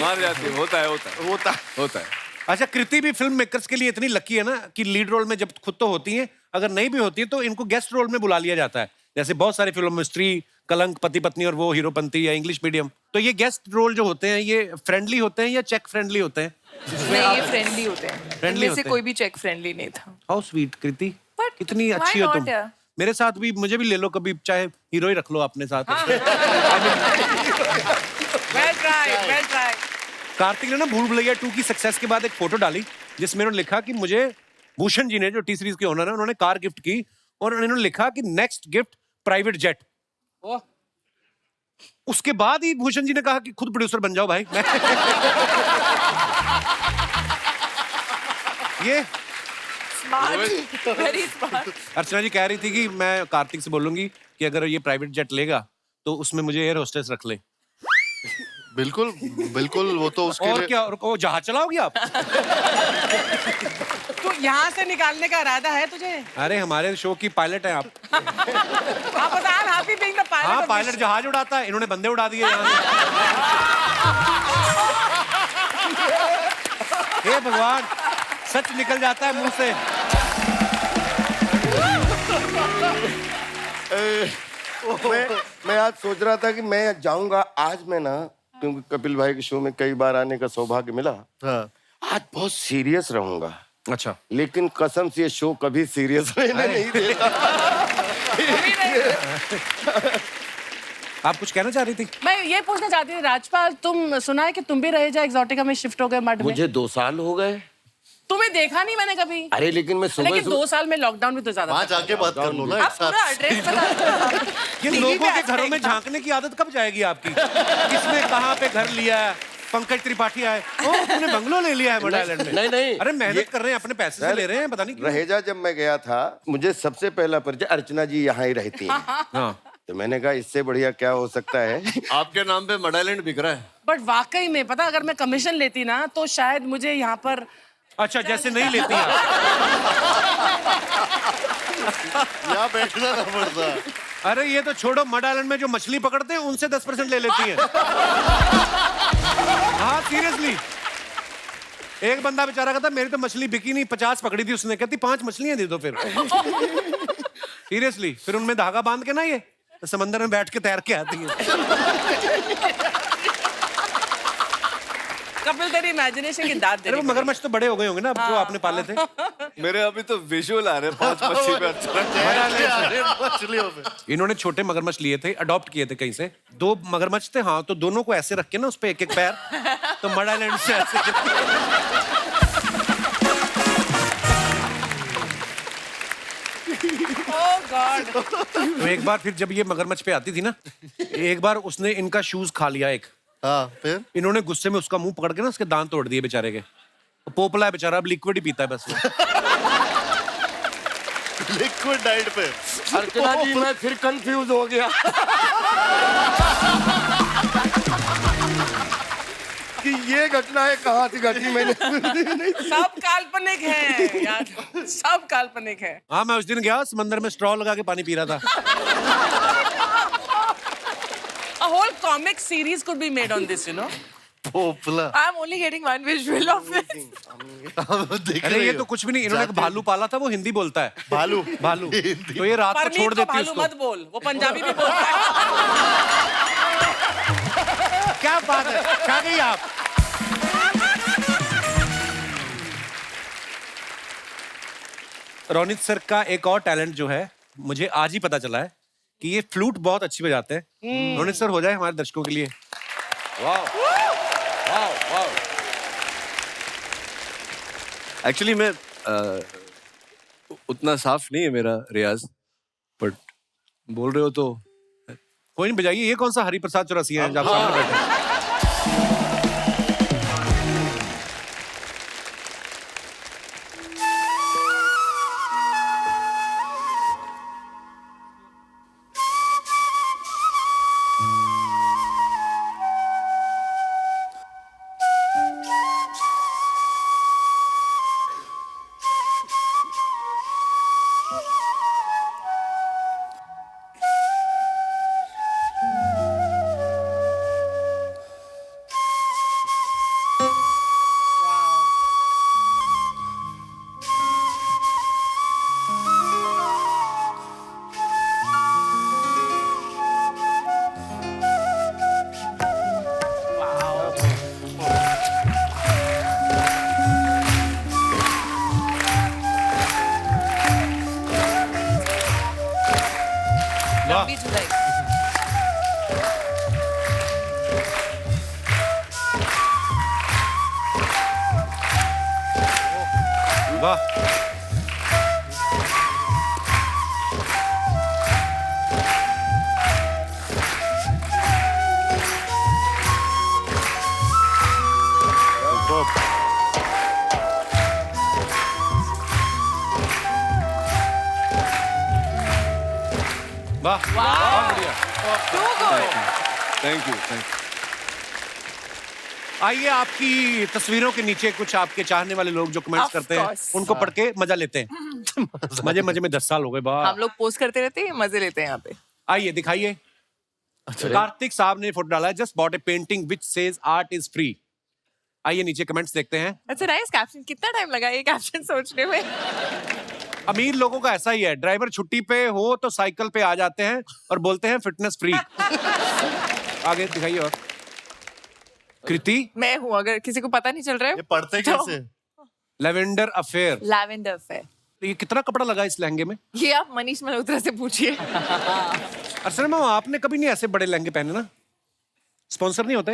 मार जाती है, होता है। अच्छा, कृति भी फिल्म मेकर्स के लिए इतनी लकी है ना कि लीड रोल में जब खुद तो होती हैं, अगर नहीं भी होती है तो इनको गेस्ट रोल में बुला लिया जाता है। जैसे बहुत सारी फिल्मों में स्त्री, कलंक, पति पत्नी और वो हीरोपंती या इंग्लिश मीडियम। तो ये गेस्ट रोल जो होते हैं ये फ्रेंडली होते हैं या चेक फ्रेंडली होते हैं? नहीं, ये फ्रेंडली होते हैं। Friendly इनमें होते से हैं। कोई भी चेक फ्रेंडली नहीं था। हाउ स्वीट कृति, But कितनी why अच्छी हो not, तुम। यार? मेरे साथ भी, मुझे भी ले लो कभी, चाहे हीरो ही रख लो अपने साथ। Well tried, well tried. Kartik ने ना भूल भुलैया 2 की सक्सेस के बाद एक फोटो डाली जिसमें उन्होंने लिखा कि मुझे भूषण जी ने, जो टी सीरीज के ओनर है, उन्होंने कार गिफ्ट की और उन्होंने लिखा कि next gift private jet. Oh. उसके बाद ही भूषण जी ने कहा कि खुद प्रोड्यूसर बन जाओ भाई। ये Very smart. अर्चना जी कह रही थी कि मैं कार्तिक से बोलूंगी कि अगर ये प्राइवेट जेट लेगा तो उसमें मुझे एयर होस्टेस रख ले। बिल्कुल बिल्कुल, वो तो उसके और लिए क्या, और वो जहाज चलाओगे आप? तू यहाँ से निकालने का इरादा है तुझे? अरे हमारे शो की पायलट है आप। आप बता, I'm happy being the pilot हाँ, of पायलट this जहाज उड़ाता है, इन्होंने बंदे उड़ा दिए यहाँ से। हे भगवान, सच निकल जाता है मुंह से। मैं आज सोच रहा था कि मैं जाऊंगा आज, मैं ना, क्योंकि कपिल भाई के शो में कई बार आने का सौभाग्य मिला, हाँ। आज बहुत सीरियस रहूंगा, अच्छा, लेकिन कसम से ये शो कभी सीरियस रहने नहीं देता। आप कुछ कहना चाह रही थी? मैं ये पूछना चाहती थी राजपाल, तुम सुना है कि तुम भी रहे जा एक्सोटिका में शिफ्ट हो गए मड में? मुझे 2 साल हो गए। तुम्हें देखा नहीं मैंने कभी। अरे लेकिन मैं सुबह लेकिन 2 साल में लॉकडाउन भी तो ज्यादा वहाँ था। जाके बात कर लो ना एक आप पूरा साथ। एड्रेस बता। ये टीवी लोगों पे के आता घरों है में एक बार। झांकने की आदत कब जाएगी आपकी? किसने कहाँ पे घर लिया है? पंकज त्रिपाठी आए, ओ तुमने बंगलो ले लिया है बड़ा आइलैंड में। नहीं। अरे मेहनत ये- कर रहे हैं, अपने पैसे से ले रहे हैं, पता नहीं क्यों। रहेजा जब मैं गया था, मुझे सबसे पहला परिचय अर्चना जी यहाँ ही रहती हैं। हाँ, तो मैंने कहा इससे बढ़िया क्या हो सकता है। आपके नाम पे मड आइलैंड बिक रहा है। बट वाकई में पता, अगर मैं कमीशन लेती ना तो शायद मुझे यहाँ पर अच्छा, जैसे नहीं लेती आप। यहाँ बैठना ना पड़ता। अरे ये तो छोड़ो, मड आइलैंड में जो मछली पकड़ते हैं उनसे 10% ले लेती हैं। हाँ सीरियसली, एक बंदा बेचारा कहता मेरी तो मछली बिकी नहीं, 50 पकड़ी थी उसने, कहती 5 मछलियां दे दो फिर। सीरियसली, फिर उनमें धागा बांध के ना ये समंदर में बैठ के तैर के आती है। कपिल तेरी इमेजिनेशन की दाद दे अरे वो रही है। मगरमच्छ तो बड़े हो गए होंगे ना अब जो आपने पाले थे। मेरे अभी तो विजुअल आ रहे हैं 5 मच्छी पे अरे मछलियों पे। इन्होंने छोटे मगरमच्छ लिए थे, अडॉप्ट किए थे कहीं से। 2 मगरमच्छ थे, हाँ, तो दोनों को ऐसे रख के ना उस पे एक पैर, तो मड आइलैंड से ऐसे। Oh God. तो एक बार फिर जब ये मगरमच्छ पे आती थी ना, एक बार उसने इनका शूज खा लिया एक। हाँ फिर इन्होंने गुस्से में उसका मुंह पकड़ के ना उसके दांत तोड़ दिए बेचारे के। पोपला है बेचारा, अब लिक्विड ही पीता है बस वो। लिक्विड डाइट पे। अर्चना जी मैं फिर कंफ्यूज हो गया कि ये घटनाएं कहाँ से घटी, मैंने सब काल्पनिक है यार, सब काल्पनिक है। हाँ, मैं उस दिन गया समंदर में स्ट्रॉ लगा के पानी पी रहा था। A whole comic series could be made on this, you know. पोपला। I'm only getting one visual of it. देख अरे रही ये हो? तो कुछ भी नहीं, इन्होंने एक भालू पाला था, वो हिंदी बोलता है। भालू। भालू, तो ये रात को परमीत छोड़ को देती है भालू उसको। मत बोल, वो पंजाबी में बोलता है। क्या बात है, क्या गई आप? रोनित सर का एक और टैलेंट जो है, मुझे आज ही पता चला है कि ये फ्लूट बहुत अच्छी बजाते हैं। रोनित सर हो जाए हमारे दर्शकों के लिए। एक्चुअली मैं उतना साफ नहीं है मेरा रियाज, बट बोल रहे हो तो कोई नहीं, बजाइए। ये कौन सा हरि प्रसाद चौरसिया है जो आप सामने बैठे हैं? वाह। वाह, बहुत बढ़िया। Too good. Thank you. आइए आपकी तस्वीरों के नीचे कुछ आपके चाहने वाले लोग जो कमेंट्स Of करते हैं course. उनको पढ़ के मजा लेते हैं। मजे मजे में 10 साल हो गए वाह। हम लोग पोस्ट करते रहते हैं, मजे लेते हैं यहाँ पे। आइए दिखाइए। कार्तिक साहब ने फोटो डाला है, just bought A painting which says art is free. आइए नीचे कमेंट्स देखते हैं। अच्छा नाइस कैप्शन। कितना टाइम लगा ये कैप्शन सोचने में? अमीर लोगों का ऐसा ही है, ड्राइवर छुट्टी पे हो तो साइकिल पे आ जाते हैं और बोलते हैं फिटनेस फ्री। आगे दिखाइए। और कृति, मैं हूँ, अगर किसी को पता नहीं चल रहा है। ये पढ़ते कैसे? Lavender affair. Lavender fair. ये कितना कपड़ा लगा इस लहंगे में? ये आप मनीष मल्होत्रा से पूछिए। अर्चना मैम, आपने कभी नहीं ऐसे बड़े लहंगे पहने ना? स्पॉन्सर नहीं होते?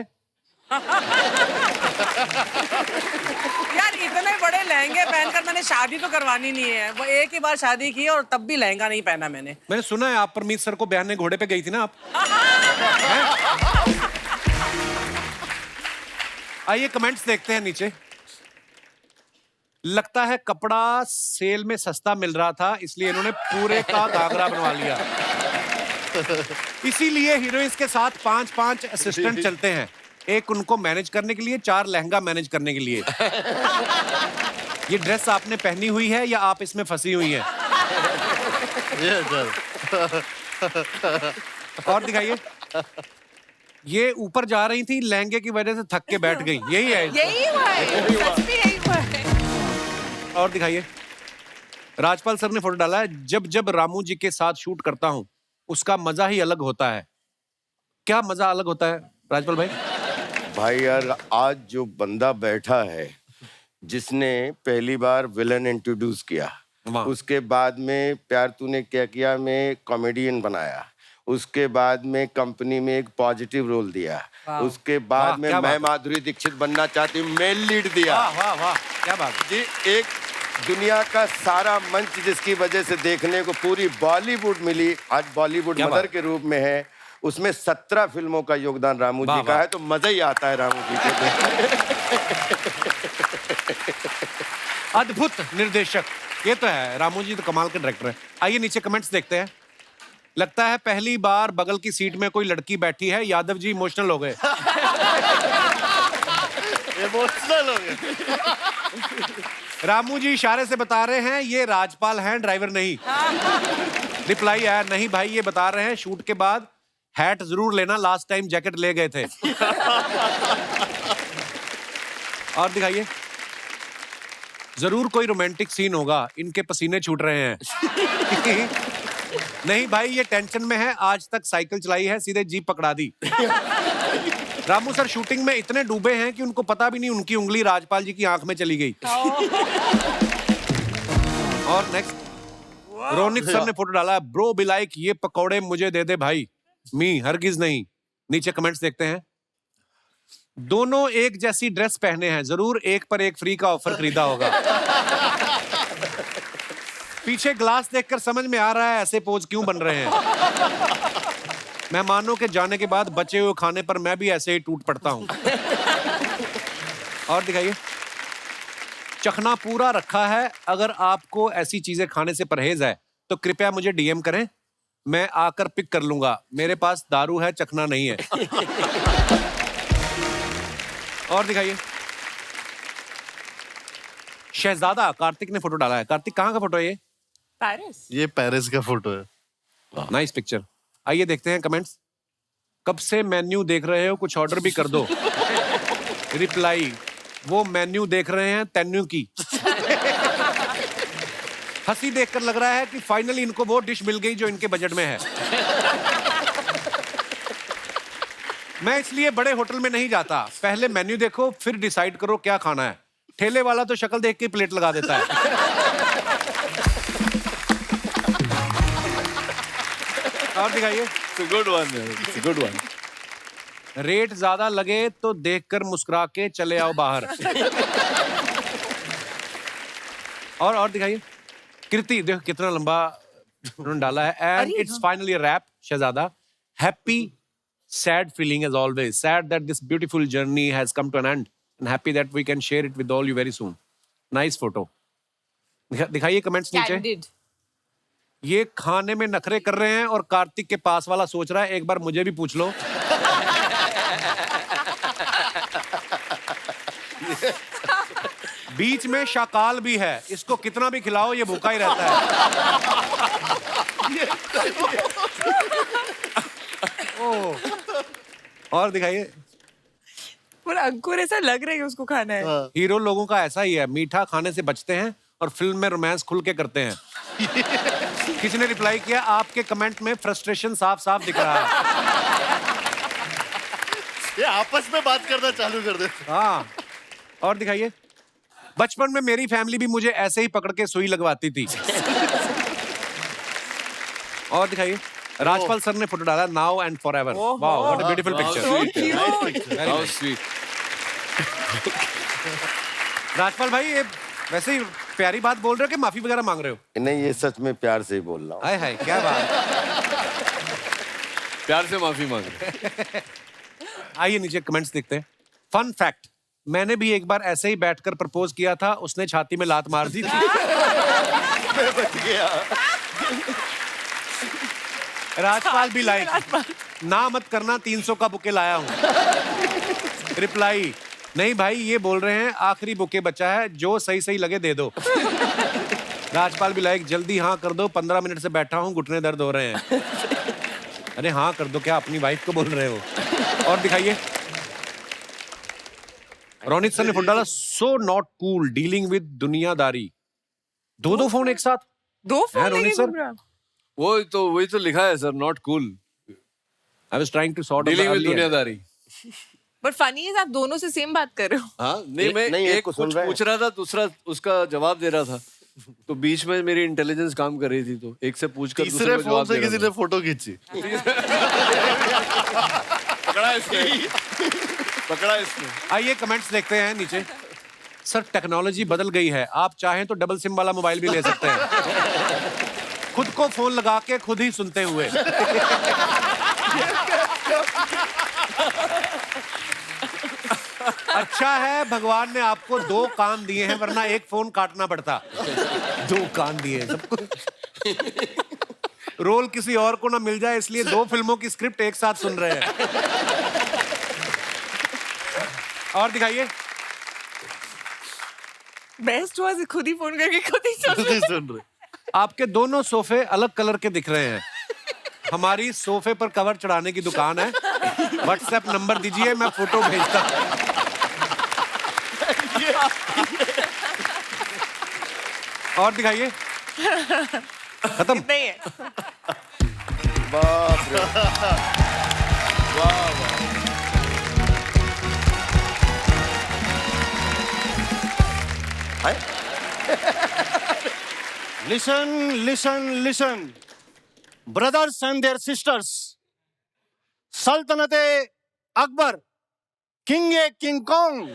यार इतने बड़े लहंगे पहनकर मैंने शादी तो करवानी नहीं है। वो एक ही बार शादी की और तब भी लहंगा नहीं पहना मैंने। मैंने सुना है आप परमीत सर को बयाने घोड़े पे गई थी ना आप? आइए कमेंट्स देखते हैं नीचे। लगता है कपड़ा सेल में सस्ता मिल रहा था इसलिए इन्होंने पूरे का घाघरा बनवा लिया। इसीलिए हीरोइंस के साथ 5-5 असिस्टेंट चलते हैं, एक उनको मैनेज करने के लिए, 4 लहंगा मैनेज करने के लिए। ये ड्रेस आपने पहनी हुई है या आप इसमें फंसी हुई है? ये चल। और दिखाइए। ये ऊपर जा रही थी, लहंगे की वजह से थक के बैठ गई, यही है? यही हुआ है, सच में यही हुआ है। और दिखाइए। राजपाल सर ने फोटो डाला है, जब जब रामू जी के साथ शूट करता हूं उसका मजा ही अलग होता है। क्या मजा अलग होता है राजपाल भाई? भाई यार, आज जो बंदा बैठा है जिसने पहली बार विलन इंट्रोड्यूस किया, वाह। उसके बाद में प्यार तूने क्या किया में कॉमेडियन बनाया, उसके बाद में कंपनी में एक पॉजिटिव रोल दिया, उसके वाह, बाद में क्या मैं बात है। माधुरी दीक्षित बनना चाहती हूँ मेल लीड दिया। वाह वाह वाह, क्या बात है। जी, एक दुनिया का सारा मंच जिसकी वजह से देखने को पूरी बॉलीवुड मिली, आज बॉलीवुड क्या मदर बात। के रूप में है। उसमें 17 फिल्मों का योगदान रामू वाह, जी का वाह। है, तो मजा ही आता है रामू जी को अद्भुत निर्देशक, ये तो है, रामू जी तो कमाल के डायरेक्टर है। आइए नीचे कमेंट्स देखते हैं। लगता है पहली बार बगल की सीट में कोई लड़की बैठी है, यादव जी इमोशनल हो गए। इमोशनल हो गए। रामू जी इशारे से बता रहे हैं ये राजपाल हैं, ड्राइवर नहीं। रिप्लाई आया, नहीं भाई ये बता रहे हैं शूट के बाद हैट जरूर लेना, लास्ट टाइम जैकेट ले गए थे। और दिखाइए। जरूर कोई रोमांटिक सीन होगा, इनके पसीने छूट रहे हैं। नहीं भाई ये टेंशन में है, आज तक साइकिल चलाई है सीधे जीप पकड़ा दी। रामू सर शूटिंग में इतने डूबे हैं कि उनको पता भी नहीं उनकी उंगली राजपाल जी की आंख में चली गई। और नेक्स्ट रोनित सर ने फोटो डाला, ब्रो बी लाइक ये पकौड़े मुझे दे दे भाई, मी हरगिज नहीं। नीचे कमेंट्स देखते हैं। दोनों एक जैसी ड्रेस पहने हैं, जरूर एक पर एक फ्री का ऑफर खरीदा होगा। पीछे ग्लास देखकर समझ में आ रहा है ऐसे पोज क्यों बन रहे हैं। मेहमानों के जाने के बाद बचे हुए खाने पर मैं भी ऐसे ही टूट पड़ता हूं। और दिखाइए। चखना पूरा रखा है, अगर आपको ऐसी चीजें खाने से परहेज है तो कृपया मुझे डीएम करें, मैं आकर पिक कर लूंगा, मेरे पास दारू है, चखना नहीं है। और दिखाइए। शहजादा कार्तिक ने फोटो डाला है। कार्तिक कहाँ का फोटो है ये? पेरिस। ये पेरिस का फोटो है। Nice picture. आइए देखते हैं कमेंट्स। कब से मेन्यू देख रहे हो, कुछ ऑर्डर भी कर दो। रिप्लाई, वो मेन्यू देख रहे हैं तेन्यू की। हंसी देखकर लग रहा है कि फाइनली इनको वो डिश मिल गई जो इनके बजट में है। मैं इसलिए बड़े होटल में नहीं जाता, पहले मेन्यू देखो फिर डिसाइड करो क्या खाना है। ठेले वाला तो शक्ल देख के प्लेट लगा देता है। और दिखाइए। Good one, good one. Rate ज्यादा लगे तो देखकर मुस्कुरा के चले आओ बाहर। और दिखाइए कृति, देखो कितना लंबा उन्होंने डाला है. And it's finally a wrap. Shehzada, happy sad feeling as always, sad that this beautiful journey has come to an end and happy that we can share it with all you very soon. Nice photo. दिखाइए कमेंट्स नीचे. Candid. ये खाने में नखरे कर रहे हैं और कार्तिक के पास वाला सोच रहा है एक बार मुझे भी पूछ लो. बीच में शाकाल भी है, इसको कितना भी खिलाओ ये भूखा ही रहता है. और दिखाइए. पर अंकुर ऐसा लग रहा है कि उसको खाना है. हीरो लोगों का ऐसा ही है, मीठा खाने से बचते हैं और फिल्म में रोमांस खुल के करते हैं. किसी ने रिप्लाई किया, आपके कमेंट में फ्रस्ट्रेशन साफ साफ दिख रहा है. ये आपस में बात करना चालू कर दे. हाँ. और दिखाइए. बचपन में मेरी फैमिली भी मुझे ऐसे ही पकड़ के सुई लगवाती थी. और दिखाइए. राजपाल सर ने फोटो डाला, now and for ever. Wow, what a beautiful picture. How sweet. Rajpal भाई, ये वैसे ही प्यारी बात बोल रहे हो कि माफी वगैरह मांग रहे हो? नहीं, ये सच में प्यार से ही बोल रहा हूँ. हाय हाय, क्या बात. प्यार से माफी मांग रहे. आइए नीचे कमेंट्स देखते हैं. फन फैक्ट, मैंने भी एक बार ऐसे ही बैठकर प्रपोज किया था, उसने छाती में लात मार दी थी. मैं बच गया. राजपाल भी लाइक, ना मत करना 300 का बुके लाया हूँ. रिप्लाई, नहीं भाई ये बोल रहे हैं आखिरी बुके बचा है, जो सही सही लगे दे दो. राजपाल भी लाइक, जल्दी हाँ कर दो, 15 मिनट से बैठा हूँ, घुटने दर्द हो रहे हैं. अरे हाँ कर दो, क्या अपनी वाइफ को बोल रहे हो? और दिखाइए. रोनित सर ने फोटो डाला, so not cool dealing with दुनियादारी. दो फोन एक साथ. दो हैं, फोन रोनित लेके सर? घूम रहा है. वही तो लिखा है sir, not cool. I was trying to sort dealing with दुनियादारी. बट फनी है, आप दोनों से सेम बात कर रहे हो. हाँ नहीं, मैं नहीं, एक को सुन कुछ रहे हैं. पूछ रहा था, दूसरा उसका जवाब दे रहा था. तो बीच में मेरी इंटेलिजेंस काम कर रही थी, तो एक से पूछकर दूसरे तीसरे को फोन जवाब से दे किसी रहा ने फोटो खींची. पकड़ा इसने. पकड़ा इसने. आइए कमेंट्स देखते हैं नीचे. सर टेक्नोलॉजी बदल गई है, आप चाहें तो डबल सिम वाला मोबाइल भी ले सकते हैं. खुद को फोन लगा के खुद ही सुनते हुए. अच्छा है भगवान ने आपको 2 कान दिए हैं, वरना एक फोन काटना पड़ता. 2 कान दिए हैं सबको. रोल किसी और को ना मिल जाए, इसलिए 2 फिल्मों की स्क्रिप्ट एक साथ सुन रहे हैं. और दिखाइए. बेस्ट हुआ खुद ही फोन करके खुद ही सुन रहे. सुन रहे. आपके दोनों सोफे अलग कलर के दिख रहे हैं. हमारी सोफे पर कवर चढ़ाने की दुकान है. व्हाट्सएप नंबर दीजिए, मैं फोटो भेजता हूं. और दिखाइए. खत्म. नहीं है. बाप रे. वाह वाह. Listen, listen, listen. Brothers and their sisters. सल्तनते Akbar, king a king Kong,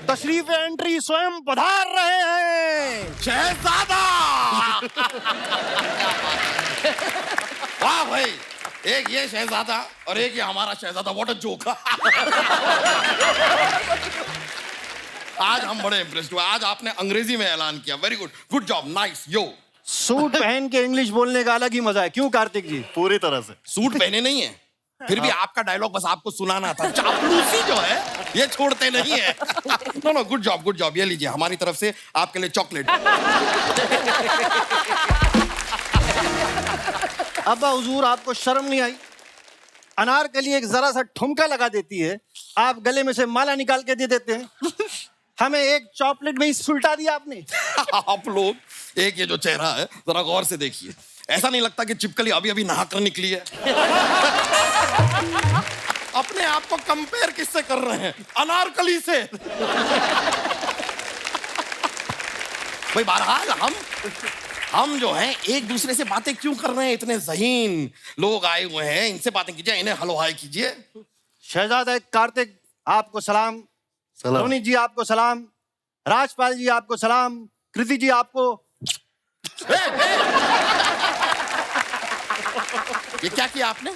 तशरीफ एंट्री स्वयं पधार रहे हैं. शहजादा. वाह भाई, एक ये शहजादा और एक ये हमारा शहजादा. What a joke. आज हम बड़े इम्प्रेस्ड हुए. आज आपने अंग्रेजी में ऐलान किया. Very good, good job, nice. यो सूट पहन के इंग्लिश बोलने का अलग ही मजा है, क्यों कार्तिक जी? पूरी तरह से. सूट पहने नहीं है, फिर भी आपका डायलॉग बस आपको सुनाना था. चापलूसी जो है ये छोड़ते नहीं है. No no, good job, good job. ये लीजिए हमारी तरफ से आपके लिए चॉकलेट. अब्बा हुजूर, आपको शर्म नहीं आई? अनारकली एक जरा सा ठुमका लगा देती है, आप गले में से माला निकाल के दे देते हैं. हमें एक चॉकलेट में ही सुलटा दिया आपने. आप लोग एक ये जो चेहरा है जरा गौर से देखिए. ऐसा नहीं लगता कि चिपकली अभी अभी नहाकर निकली है? अपने आप को कंपेयर किससे कर रहे हैं? अनारकली से. भाई बहरहाल हम जो हैं एक दूसरे से बातें क्यों कर रहे हैं? इतने ज़हीन लोग आए हुए हैं, इनसे बातें कीजिए, इन्हें हलो हाय कीजिए. शहजादा कार्तिक आपको सलाम. सलाम. रोनी जी आपको सलाम. राजपाल जी आपको सलाम. कृति जी आपको ये क्या किया आपने?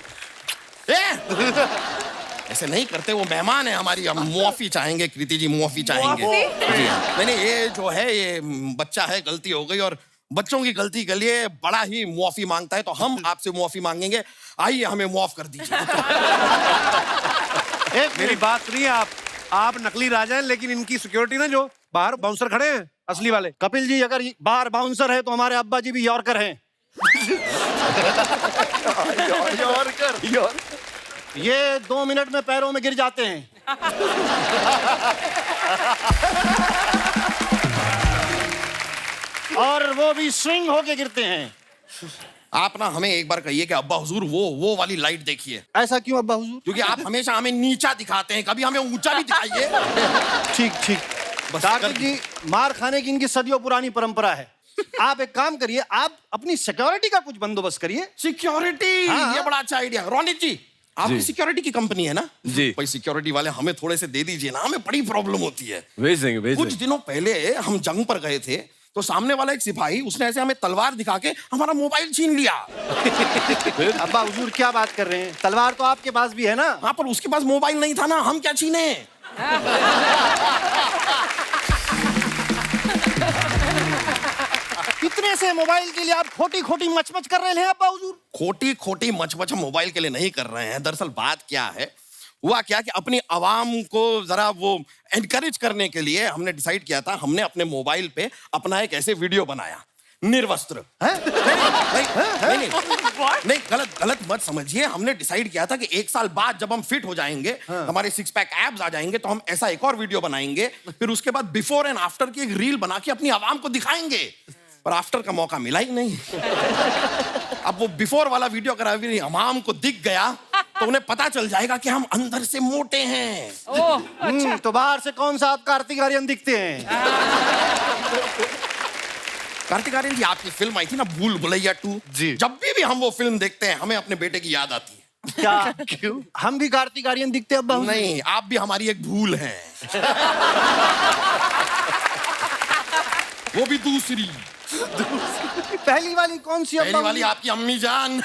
ऐसे नहीं करते, वो मेहमान है हमारी, हम मुआफी चाहेंगे कृति जी, मुआफी चाहेंगे। जी हाँ। नहीं, ये जो है ये बच्चा है, गलती हो गई और बच्चों की गलती के लिए बड़ा ही मुआफी मांगता है, तो हम आपसे मुआफी मांगेंगे। आइए हमें मुआफ कर दीजिए। मेरी बात सुनिए, आप नकली राजा हैं, लेकिन इनकी सिक्योरिटी ना, जो बाहर बाउंसर खड़े हैं असली वाले। कपिल जी अगर बाहर बाउंसर है तो हमारे अब्बा जी भी यॉर्कर हैं। यॉर्कर ये 2 मिनट में पैरों में गिर जाते हैं। और वो भी स्विंग होके गिरते हैं। आप ना हमें एक बार कहिए कि अब्बा हुजूर वो वाली लाइट देखिए। ऐसा क्यों अब्बा हुजूर? क्योंकि आप हमेशा हमें नीचा दिखाते हैं, कभी हमें ऊंचा भी दिखाइए। ठीक ठीक। कार्तिक जी, मार खाने की इनकी सदियों पुरानी परंपरा है। आप एक काम करिए, आप अपनी सिक्योरिटी का कुछ बंदोबस्त करिए। सिक्योरिटी, हाँ। ये बड़ा अच्छा आइडिया। रोनित जी, आपकी सिक्योरिटी की कंपनी है ना? जी। भाई सिक्योरिटी वाले हमें थोड़े से दे दीजिए ना, हमें बड़ी प्रॉब्लम होती है। भेज देंगे, भेज कुछ देंगे। दिनों पहले हम जंग पर गए थे, तो सामने वाला एक सिपाही, उसने ऐसे हमें तलवार दिखा के हमारा मोबाइल छीन लिया। अब्बा हुजूर क्या बात कर रहे हैं? तलवार तो आपके पास भी है ना? हाँ, पर उसके पास मोबाइल नहीं था ना, हम क्या छीने? कितने से मोबाइल के लिए आप खोटी खोटी मचमच कर रहे हैं अब्बा हुजूर? खोटी खोटी मच हम मोबाइल के लिए नहीं कर रहे हैं। दरअसल बात क्या है, हुआ क्या कि अपनी आवाम को जरा वो एनकरेज करने के लिए हमने डिसाइड किया था, हमने अपने मोबाइल पे अपना एक ऐसे वीडियो बनाया, निर्वस्त्र। नहीं, गलत मत समझिए। हमने डिसाइड किया था कि 1 साल बाद जब हम फिट हो जाएंगे, हमारे 6 पैक एब्स आ जाएंगे, तो हम ऐसा एक और वीडियो बनाएंगे, फिर उसके बाद बिफोर एंड आफ्टर की एक रील बना के अपनी आवाम को दिखाएंगे। पर आफ्टर का मौका मिला ही नहीं। अब वो बिफोर वाला वीडियो अगर अभी आवाम को दिख गया तो उन्हें पता चल जाएगा कि हम अंदर से मोटे हैं। तो बाहर से कौन सा आप कार्तिक आर्यन दिखते हैं? कार्तिक आर्यन जी, आपकी फिल्म आई थी ना भूल भुलैया 2 जी। जब भी हम वो फिल्म देखते हैं हमें अपने बेटे की याद आती है। क्या? क्यों? हम भी कार्तिक आर्यन दिखते हैं अब्बा हुजूर? नहीं, आप भी हमारी एक भूल है। वो भी दूसरी। पहली वाली कौन सी पहली अब्बा वाली हुजूर? आपकी अम्मी जान।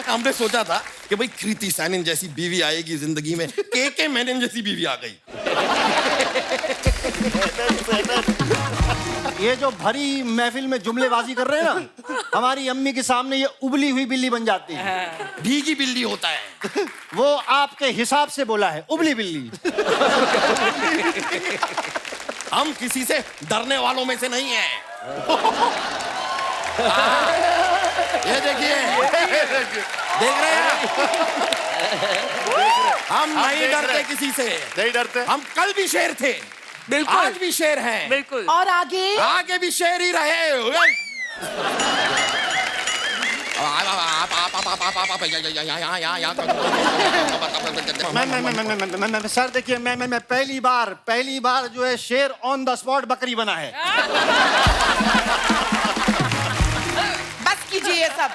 हमने सोचा था कि भाई कृति सैनन जैसी बीवी आएगी जिंदगी में, के मेनन जैसी बीवी आ गई। ये जो भरी महफिल में जुमलेबाजी कर रहे हैं ना, हमारी अम्मी के सामने ये उबली हुई बिल्ली बन जाती है। भीगी बिल्ली होता है। वो आपके हिसाब से बोला है, उबली बिल्ली। हम किसी से डरने वालों में से नहीं हैं। ये देखिए, देख रहे हैं? हम नहीं डरते किसी से। नहीं डरते। हम कल भी शेर थे, बिल्कुल। आज भी शेर हैं, बिल्कुल। और आगे आगे भी शेर ही रहे। मैं सर देखिए, मैं पहली बार जो है शेर ऑन द स्पॉट बकरी बना है। बस कीजिए ये सब।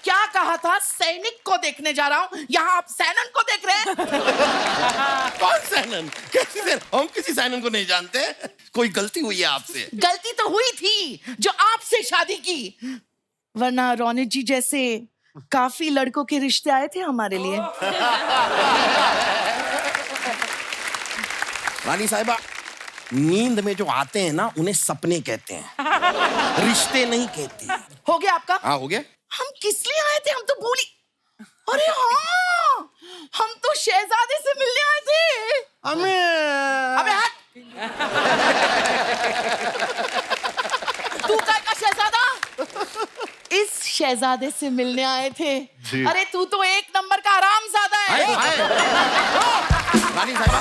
क्या कहा था? सैनिक को देखने जा रहा हूँ, यहाँ आप सैनन को देख रहे हैं। कौन सैनन? कैसी सैनन? हम किसी सैनन को नहीं जानते। कोई गलती हुई है आपसे? गलती तो हुई थी जो आपसे शादी की, वरना रोनित जी जैसे काफी लड़कों के रिश्ते आए थे हमारे लिए। रानी साहिबा, नींद में जो आते हैं ना उन्हें सपने कहते हैं, रिश्ते नहीं कहते। हो गया आपका? हाँ, हो गया। हम किस लिए आए थे? हम तो भूली। अरे हाँ, हम तो शहजादे से मिलने आए थे। अबे हट। तू का शहजादा? इस शहजादे से मिलने आए थे। अरे तू तो 1 नंबर का आरामजादा है। रानी साहिबा,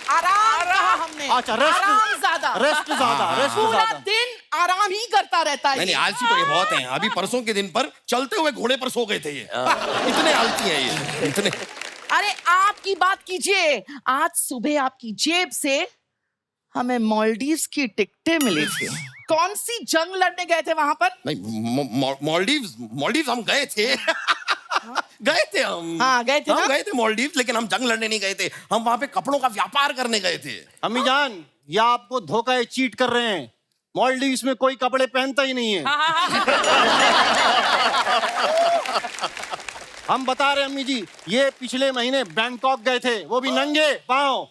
आराम कहा हमने। अच्छा, रेस्ट ज्यादा। पूरा दिन आराम ही करता रहता है। नहीं, आलसी तो ये बहुत हैं। अभी परसों के दिन पर चलते हुए घोड़े पर सो गए थे ये। इतने आलसी हैं ये, इतने। अरे आपकी बात कीजिए, आज सुबह आपकी जेब से हमें मालदीव्स की टिकटें मिली थी। कौन सी जंग लड़ने गए थे वहां पर? नहीं, मालदीव्स हम गए थे। गए थे हम। हाँ, गए थे हम ना? गए थे मालदीव्स, लेकिन हम जंग लड़ने नहीं गए थे। हम वहां पे कपड़ों का व्यापार करने गए थे। अम्मी जान, या आपको धोखा चीट कर रहे हैं। मालदीव्स में कोई कपड़े पहनता ही नहीं है। हम बता रहे अम्मी जी, ये पिछले महीने बैंकॉक गए थे, वो भी नंगे पाँव।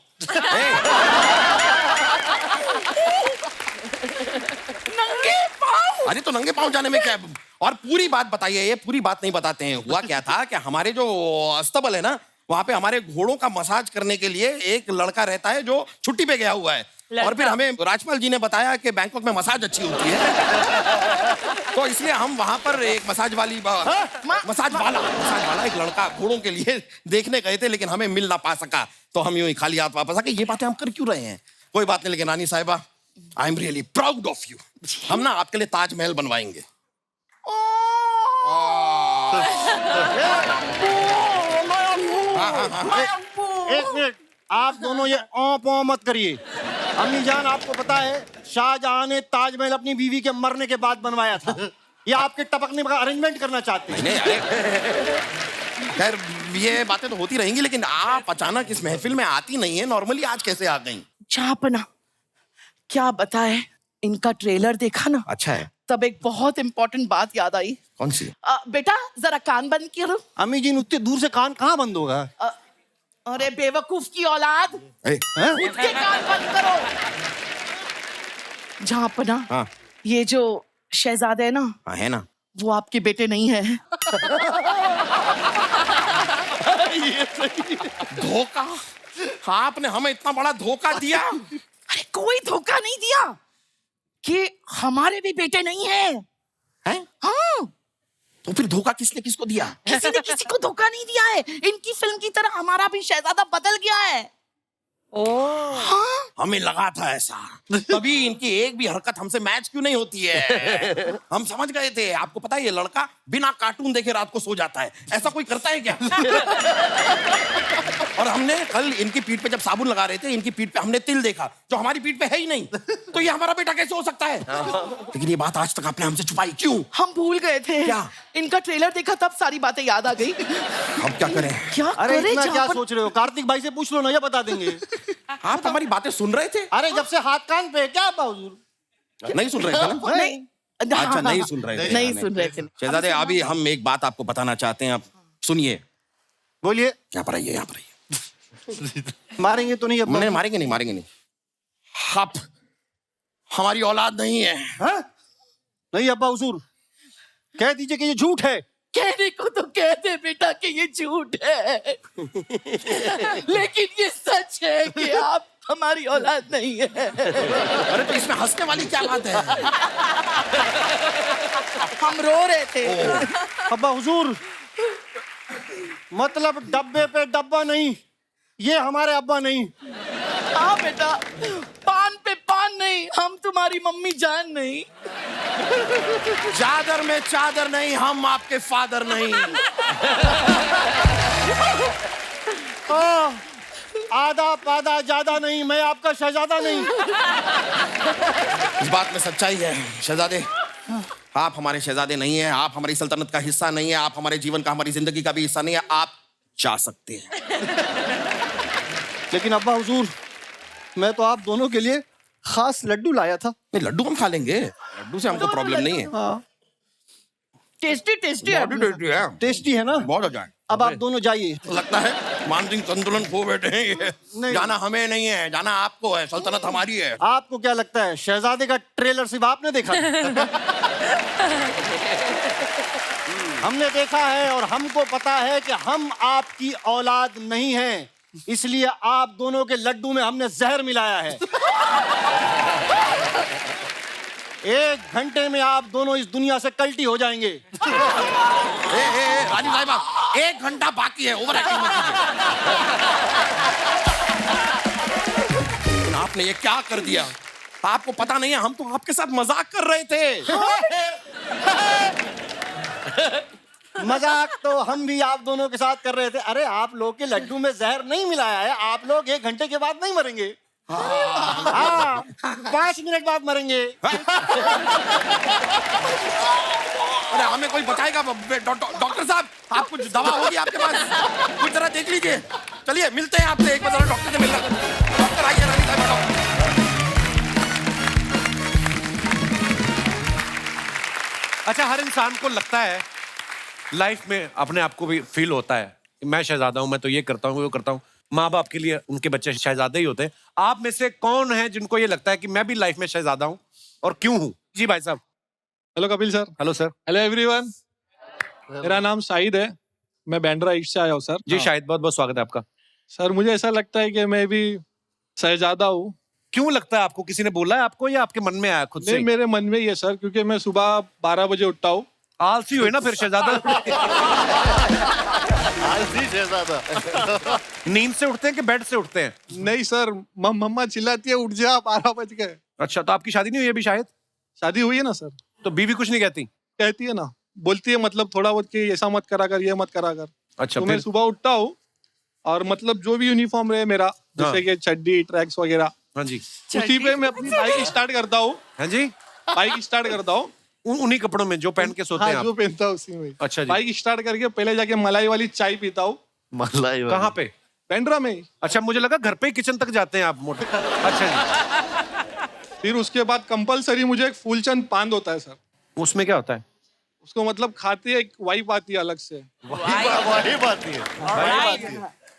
नंगे पाँव? अरे तो नंगे पाँव जाने में क्या है? और पूरी बात बताइए, ये पूरी बात नहीं बताते हैं। हुआ क्या था कि हमारे जो अस्तबल है ना, वहाँ पे हमारे घोड़ों का मसाज करने के लिए एक लड़का रहता है जो छुट्टी पे गया हुआ है। और फिर हमें राजपाल जी ने बताया कि बैंकॉक में मसाज अच्छी होती है। तो इसलिए हम वहाँ पर एक मसाज वाला एक लड़का घोड़ों के लिए देखने गए थे, लेकिन हमें मिल ना पा सका। तो हम यूं ही खाली हाथ वापस आ गए। ये बातें हम कर क्यों रहे हैं? कोई बात नहीं, लेकिन रानी साहिबा, I am really proud of you. हम ना आपके लिए ताजमहल बनवाएंगे। एक मिनट, आप दोनों ये ओ मत करिए। अम्मी जान, आपको पता है शाहजहां ने ताजमहल अपनी बीवी के मरने के बाद बनवाया था। ये आपके टपकने का अरेंजमेंट करना चाहते हैं? नहीं, खैर ये बातें तो होती रहेंगी, लेकिन आप अचानक इस महफिल में आती नहीं है। नॉर्मली आज कैसे आ गई? चापना, क्या बताए, इनका ट्रेलर देखा ना, अच्छा है। तब एक बहुत इंपॉर्टेंट बात याद आई। कौन सी? बेटा जरा कान बंद करो। अम्मी जी, उतने दूर से कान कहाँ बंद होगा? अरे बेवकूफ की औलाद, खुद के कान बंद करो। झापना, हाँ। ये जो शहजादे है ना, हाँ है ना, वो आपके बेटे नहीं है। धोखा? आपने हमें इतना बड़ा धोखा दिया? अरे कोई धोखा नहीं दिया, कि हमारे भी बेटे नहीं है। हैं? हाँ। तो फिर धोखा किसने किसको दिया? किसी ने किसी को धोखा नहीं दिया है। इनकी फिल्म की तरह हमारा भी शहजादा बदल गया है। हाँ? हमें लगा था ऐसा, तभी इनकी एक भी हरकत हमसे मैच क्यों नहीं होती है? हम समझ गए थे। आपको पता है ये लड़का बिना कार्टून देखे रात को सो जाता है। ऐसा कोई करता है क्या? और हमने कल इनकी पीठ पे जब साबुन लगा रहे थे, इनकी पीठ पे हमने तिल देखा, जो हमारी पीठ पे है ही नहीं। तो ये हमारा बेटा कैसे हो सकता है? लेकिन ये बात आज तक आपने हमसे छुपाई क्यों? हम भूल गए थे। क्या? इनका ट्रेलर देखा तब सारी बातें याद आ गई। अब क्या करें? क्या अरे करे? इतना क्या सोच रहे हो? कार्तिक भाई से पूछ लो ना, ये बता देंगे। आप हमारी बातें सुन रहे थे? अरे जब से हाथ कान पे क्या हुजूर? नहीं सुन रहे थे ना? नहीं, अच्छा, नहीं सुन रहे थे। नहीं सुन रहे थे। शहजादे, अभी हम एक बात आपको बताना चाहते हैं, आप सुनिए। बोलिए। यहाँ पर आइए, यहाँ पर आइए। मारेंगे तो नहीं? नहीं, मारेंगे नहीं, मारेंगे नहीं। आप हमारी औलाद नहीं है। हाँ? नहीं अब्बा हुजूर, कह दीजिए कि ये झूठ है। कहने को तो कहते बेटा कि ये झूठ है, लेकिन ये सच है कि आप हमारी औलाद नहीं है। अरे तो इसमें हंसने वाली क्या बात है? हम रो रहे थे। अब्बा हुजूर, मतलब डब्बे पे डब्बा नहीं, ये हमारे अब्बा नहीं। हाँ बेटा, पान पे पान नहीं, हम तुम्हारी मम्मी जान नहीं। चादर में चादर नहीं, हम आपके फादर नहीं। आधा पादा ज्यादा नहीं, मैं आपका शहजादा नहीं। इस बात में सच्चाई है शहजादे। आप हमारे शहजादे नहीं हैं, आप हमारी सल्तनत का हिस्सा नहीं है, आप हमारे जीवन का, हमारी जिंदगी का भी हिस्सा नहीं है। आप जा सकते हैं। लेकिन अब्बा हुजूर, मैं तो आप दोनों के लिए खास लड्डू लाया था। नहीं, लड्डू हम खा लेंगे, लड्डू से हमको प्रॉब्लम नहीं है। हाँ। टेस्टी टेस्टी है। टेस्टी है ना? बहुत अच्छा है। अब आप दोनों जाइए। लगता है मानसिक संतुलन खो बैठे हैं ये। जाना हमें नहीं है, जाना आपको है, सल्तनत हमारी है। आपको क्या लगता है शहजादे का ट्रेलर सिर्फ आपने देखा? हमने देखा है और हमको पता है कि हम आपकी औलाद नहीं हैं, इसलिए आप दोनों के लड्डू में हमने जहर मिलाया है। 1 घंटे में आप दोनों इस दुनिया से कल्टी हो जाएंगे। रानी साहिबा, 1 घंटा बाकी है, ओवर एक्टिंग मत कीजिए। आपने ये क्या कर दिया? आपको पता नहीं है, हम तो आपके साथ मजाक कर रहे थे। मजाक तो हम भी आप दोनों के साथ कर रहे थे। अरे आप लोग के लड्डू में जहर नहीं मिलाया है, आप लोग 1 घंटे के बाद नहीं मरेंगे। हाँ, 5 मिनट बाद मरेंगे। अरे हमें कोई बताएगा? डॉक्टर साहब, आप कुछ दवा होगी आपके पास? कुछ जरा देख लीजिए। चलिए मिलते हैं आपसे, एक बार डॉक्टर से मिलना। डॉक्टर आइए, रानी साहिबा, डॉक्टर। अच्छा, हर इंसान को लगता है लाइफ में, अपने आप को भी फील होता है कि मैं शहजादा हूं, मैं तो ये करता हूँ वो करता हूँ। माँ बाप के लिए उनके बच्चे शहजादे ही होते हैं। आप में से कौन है जिनको ये लगता है कि मैं भी लाइफ में शहजादा हूँ और क्यों हूँ? जी भाई साहब। Hello Kapil sir. Hello sir. Hello everyone. मेरा नाम शाहिद है, मैं बैंड्रा ईस्ट से आया हूँ सर। जी शाहिद, बहुत बहुत स्वागत है आपका। सर मुझे ऐसा लगता है कि मैं भी शहजादा हूँ। क्यों लगता है आपको? किसी ने बोला है आपको या आपके मन में आया खुद से? नहीं, मेरे मन में ही है सर, क्योंकि मैं सुबह 12 बजे उठता हूँ। आलसी हुए ना फिर शहजादा। आलसी शहजादा। नींद से उठते हैं कि बेड से उठते हैं? नहीं सर, मम्मा चिल्लाती है उठ जा, 12 बज गए। अच्छा, तो आपकी शादी नहीं हुई अभी शायद? शादी हुई है ना सर। तो बीवी कुछ नहीं कहती? कहती है ना, बोलती है मतलब थोड़ा बहुत कि ऐसा मत करा कर, ये मत करा कर। अच्छा, तो मैं सुबह उठता हूँ और मतलब जो भी यूनिफॉर्म रहे मेरा, जैसे कि चड्डी ट्रैक्स वगैरह, हाँ जी, उसी पे मैं अपनी बाइक स्टार्ट करता हूँ। हाँ जी, बाइक स्टार्ट करता हूँ उन्हीं कपड़ों में जो पहन के सोते हाँ, हैं आप? जो पहनता हूँ उसी में। अच्छा जी। बाइक स्टार्ट करके पहले जाके मलाई वाली चाय पीता हूँ। मलाई वाली? कहाँ पे? बैंड्रा में। अच्छा, मुझे लगा घर पे ही किचन तक जाते हैं आप मोटे। अच्छा जी। फिर उसके बाद कंपलसरी मुझे एक फूलचंद पान होता है सर। उसमें क्या होता है? उसको मतलब खाते एक वाइफ आती है अलग से, वाइब आती है।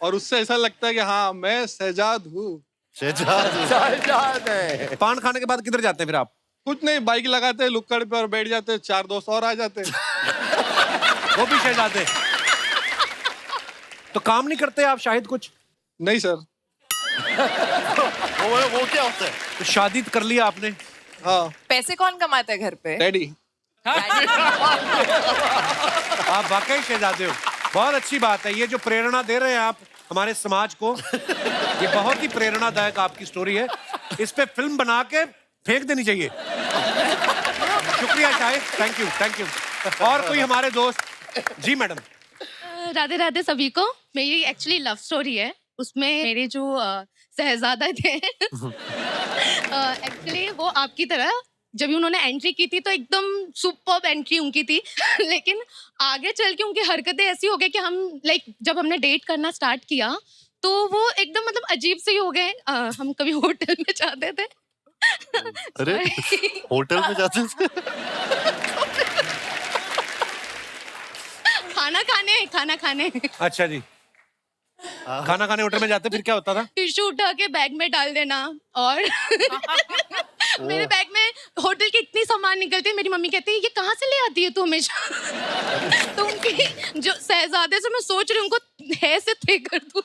और उससे ऐसा लगता है कि हाँ मैं शहजाद हूँ। शहजाद है। पान खाने के बाद किधर जाते हैं फिर आप? कुछ नहीं, बाइक लगाते हैं लुक्कड़ पे और बैठ जाते हैं, 4 दोस्त और आ जाते हैं। वो भी शहजादे? तो काम नहीं करते आप शाहिद कुछ? नहीं सर। वो क्या होता है? तो शादी कर लिया आपने? हाँ। पैसे कौन कमाता है घर पे? डैडी। आप वाकई शहजादे हो। बहुत अच्छी बात है। ये जो प्रेरणा दे रहे हैं आप हमारे समाज को, ये बहुत ही प्रेरणादायक आपकी स्टोरी है। इस पे फिल्म बना के फेंक देनी चाहिए। शुक्रिया Shahid, thank you, thank you. और कोई हमारे दोस्त? जी मैडम। राधे राधे सभी को। मेरी एक्चुअली लव स्टोरी है, उसमें मेरे जो शहजादा थे एक्चुअली वो आपकी तरह जब भी उन्होंने एंट्री की थी तो एकदम सुपर्ब एंट्री उनकी थी लेकिन आगे चल के उनकी हरकतें ऐसी हो गई कि हम जब हमने डेट करना स्टार्ट किया तो वो एकदम मतलब अजीब से ही हो गए। हम कभी होटल में जाते थे। अरे होटल में जाते थे? खाना खाने। अच्छा जी, खाना खाने होटल में जाते फिर क्या होता था? टिश्यू उठा के बैग में डाल देना और मेरे बैग में होटल की इतनी सामान निकलती है, मेरी मम्मी कहती है ये कहाँ से ले आती है तू हमेशा। तो उनकी जो शहजादे से मैं सोच रही हूँ उनको है से थे कर दूँ।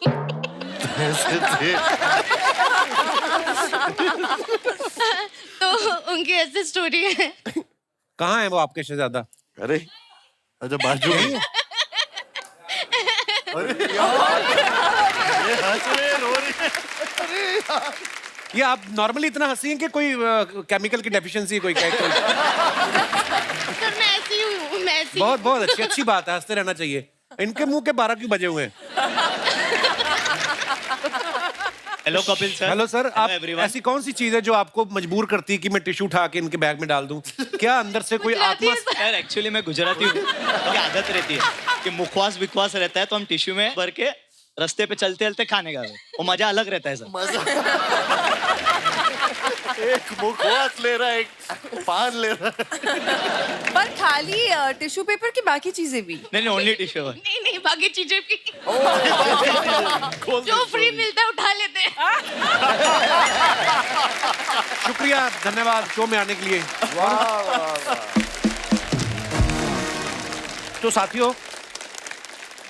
तो उनकी ऐसी स्टोरी है। कहाँ है वो आपके शहजादा? अरे अच्छा, बाजू में। ये आप नॉर्मली इतना हंसी हैं कि कोई केमिकल की डेफिशिएंसी कोई क्या? सर मैं ऐसी हूँ, मैं ऐसी। बहुत बहुत अच्छी बात है, हंसते रहना चाहिए। इनके मुंह के 12 क्यों बजे हुए हैं? Hello Kapil sir. Hello sir. आप everyone. ऐसी कौन सी चीज है जो आपको मजबूर करती है कि मैं टिश्यू उठा के इनके बैग में डाल दूं? क्या अंदर से कोई आत्मा? सर एक्चुअली मैं गुजराती हूँ, मेरी आदत रहती है कि मुखवास विखवास रहता है तो हम टिश्यू में भर के रास्ते पे चलते चलते खाने का वो मजा अलग रहता है सर। एक मुखवास ले रहा है, एक पान ले रहा है। पर खाली टिश्यू पेपर की बाकी चीजें भी? नहीं ओनली टिश्यू। नहीं बाकी चीजें भी जो फ्री मिलता है उठा लेते हैं। शुक्रिया, धन्यवाद शो में आने के लिए। तो साथियों,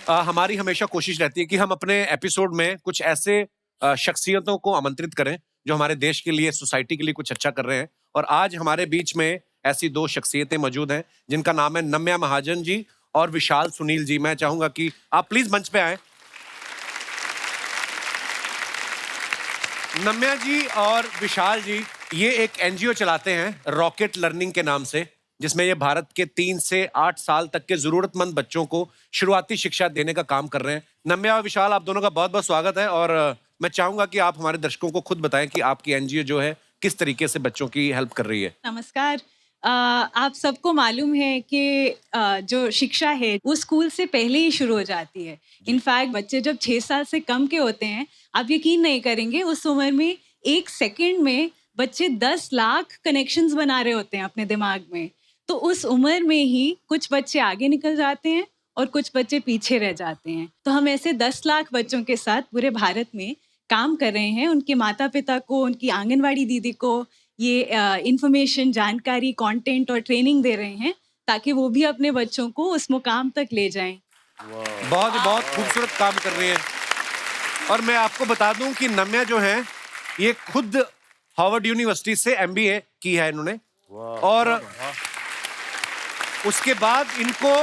हमारी हमेशा कोशिश रहती है कि हम अपने एपिसोड में कुछ ऐसे शख्सियतों को आमंत्रित करें जो हमारे देश के लिए, सोसाइटी के लिए कुछ अच्छा कर रहे हैं। और आज हमारे बीच में ऐसी 2 शख्सियतें मौजूद हैं जिनका नाम है नम्या महाजन जी और विशाल सुनील जी। मैं चाहूंगा कि आप प्लीज मंच पे आए। नम्या जी और विशाल जी ये एक एनजीओ चलाते हैं रॉकेट लर्निंग के नाम से, जिसमें ये भारत के 3 से 8 साल तक के जरूरतमंद बच्चों को शुरुआती शिक्षा देने का काम कर रहे हैं। नम्या और विशाल, आप दोनों का बहुत बहुत स्वागत है। और मैं चाहूंगा कि आप हमारे दर्शकों को खुद बताएं कि आपकी एनजीओ जो है किस तरीके से बच्चों की हेल्प कर रही है। नमस्कार। आप सबको मालूम है कि जो शिक्षा है वो स्कूल से पहले ही शुरू हो जाती है। इनफैक्ट बच्चे जब 6 साल से कम के होते हैं, आप यकीन नहीं करेंगे, उस उम्र में 1 सेकंड में बच्चे 10 लाख कनेक्शंस बना रहे होते हैं अपने दिमाग में। तो उस उम्र में ही कुछ बच्चे आगे निकल जाते हैं और कुछ बच्चे पीछे रह जाते हैं। तो हम ऐसे 10 लाख बच्चों के साथ पूरे भारत में काम कर रहे हैं। उनके माता पिता को, उनकी आंगनवाड़ी दीदी को ये इंफॉर्मेशन, जानकारी, कंटेंट और ट्रेनिंग दे रहे हैं ताकि वो भी अपने बच्चों को उस मुकाम तक ले जाएं। बहुत खूबसूरत काम कर रही हैं। और मैं आपको बता दूं कि नम्या जो है ये खुद हार्वर्ड यूनिवर्सिटी से MBA की है इन्होंने, और उसके बाद इनको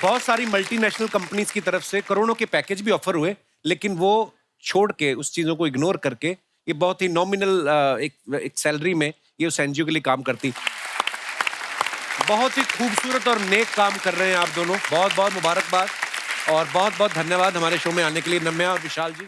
बहुत सारी मल्टीनेशनल कंपनीज की तरफ से करोड़ों के पैकेज भी ऑफर हुए, लेकिन वो छोड़ के, उस चीजों को इग्नोर करके, ये बहुत ही नॉमिनल एक सैलरी में ये उस NGO के लिए काम करती। बहुत ही खूबसूरत और नेक काम कर रहे हैं आप दोनों। बहुत बहुत मुबारकबाद और बहुत बहुत धन्यवाद हमारे शो में आने के लिए नम्या और विशाल जी।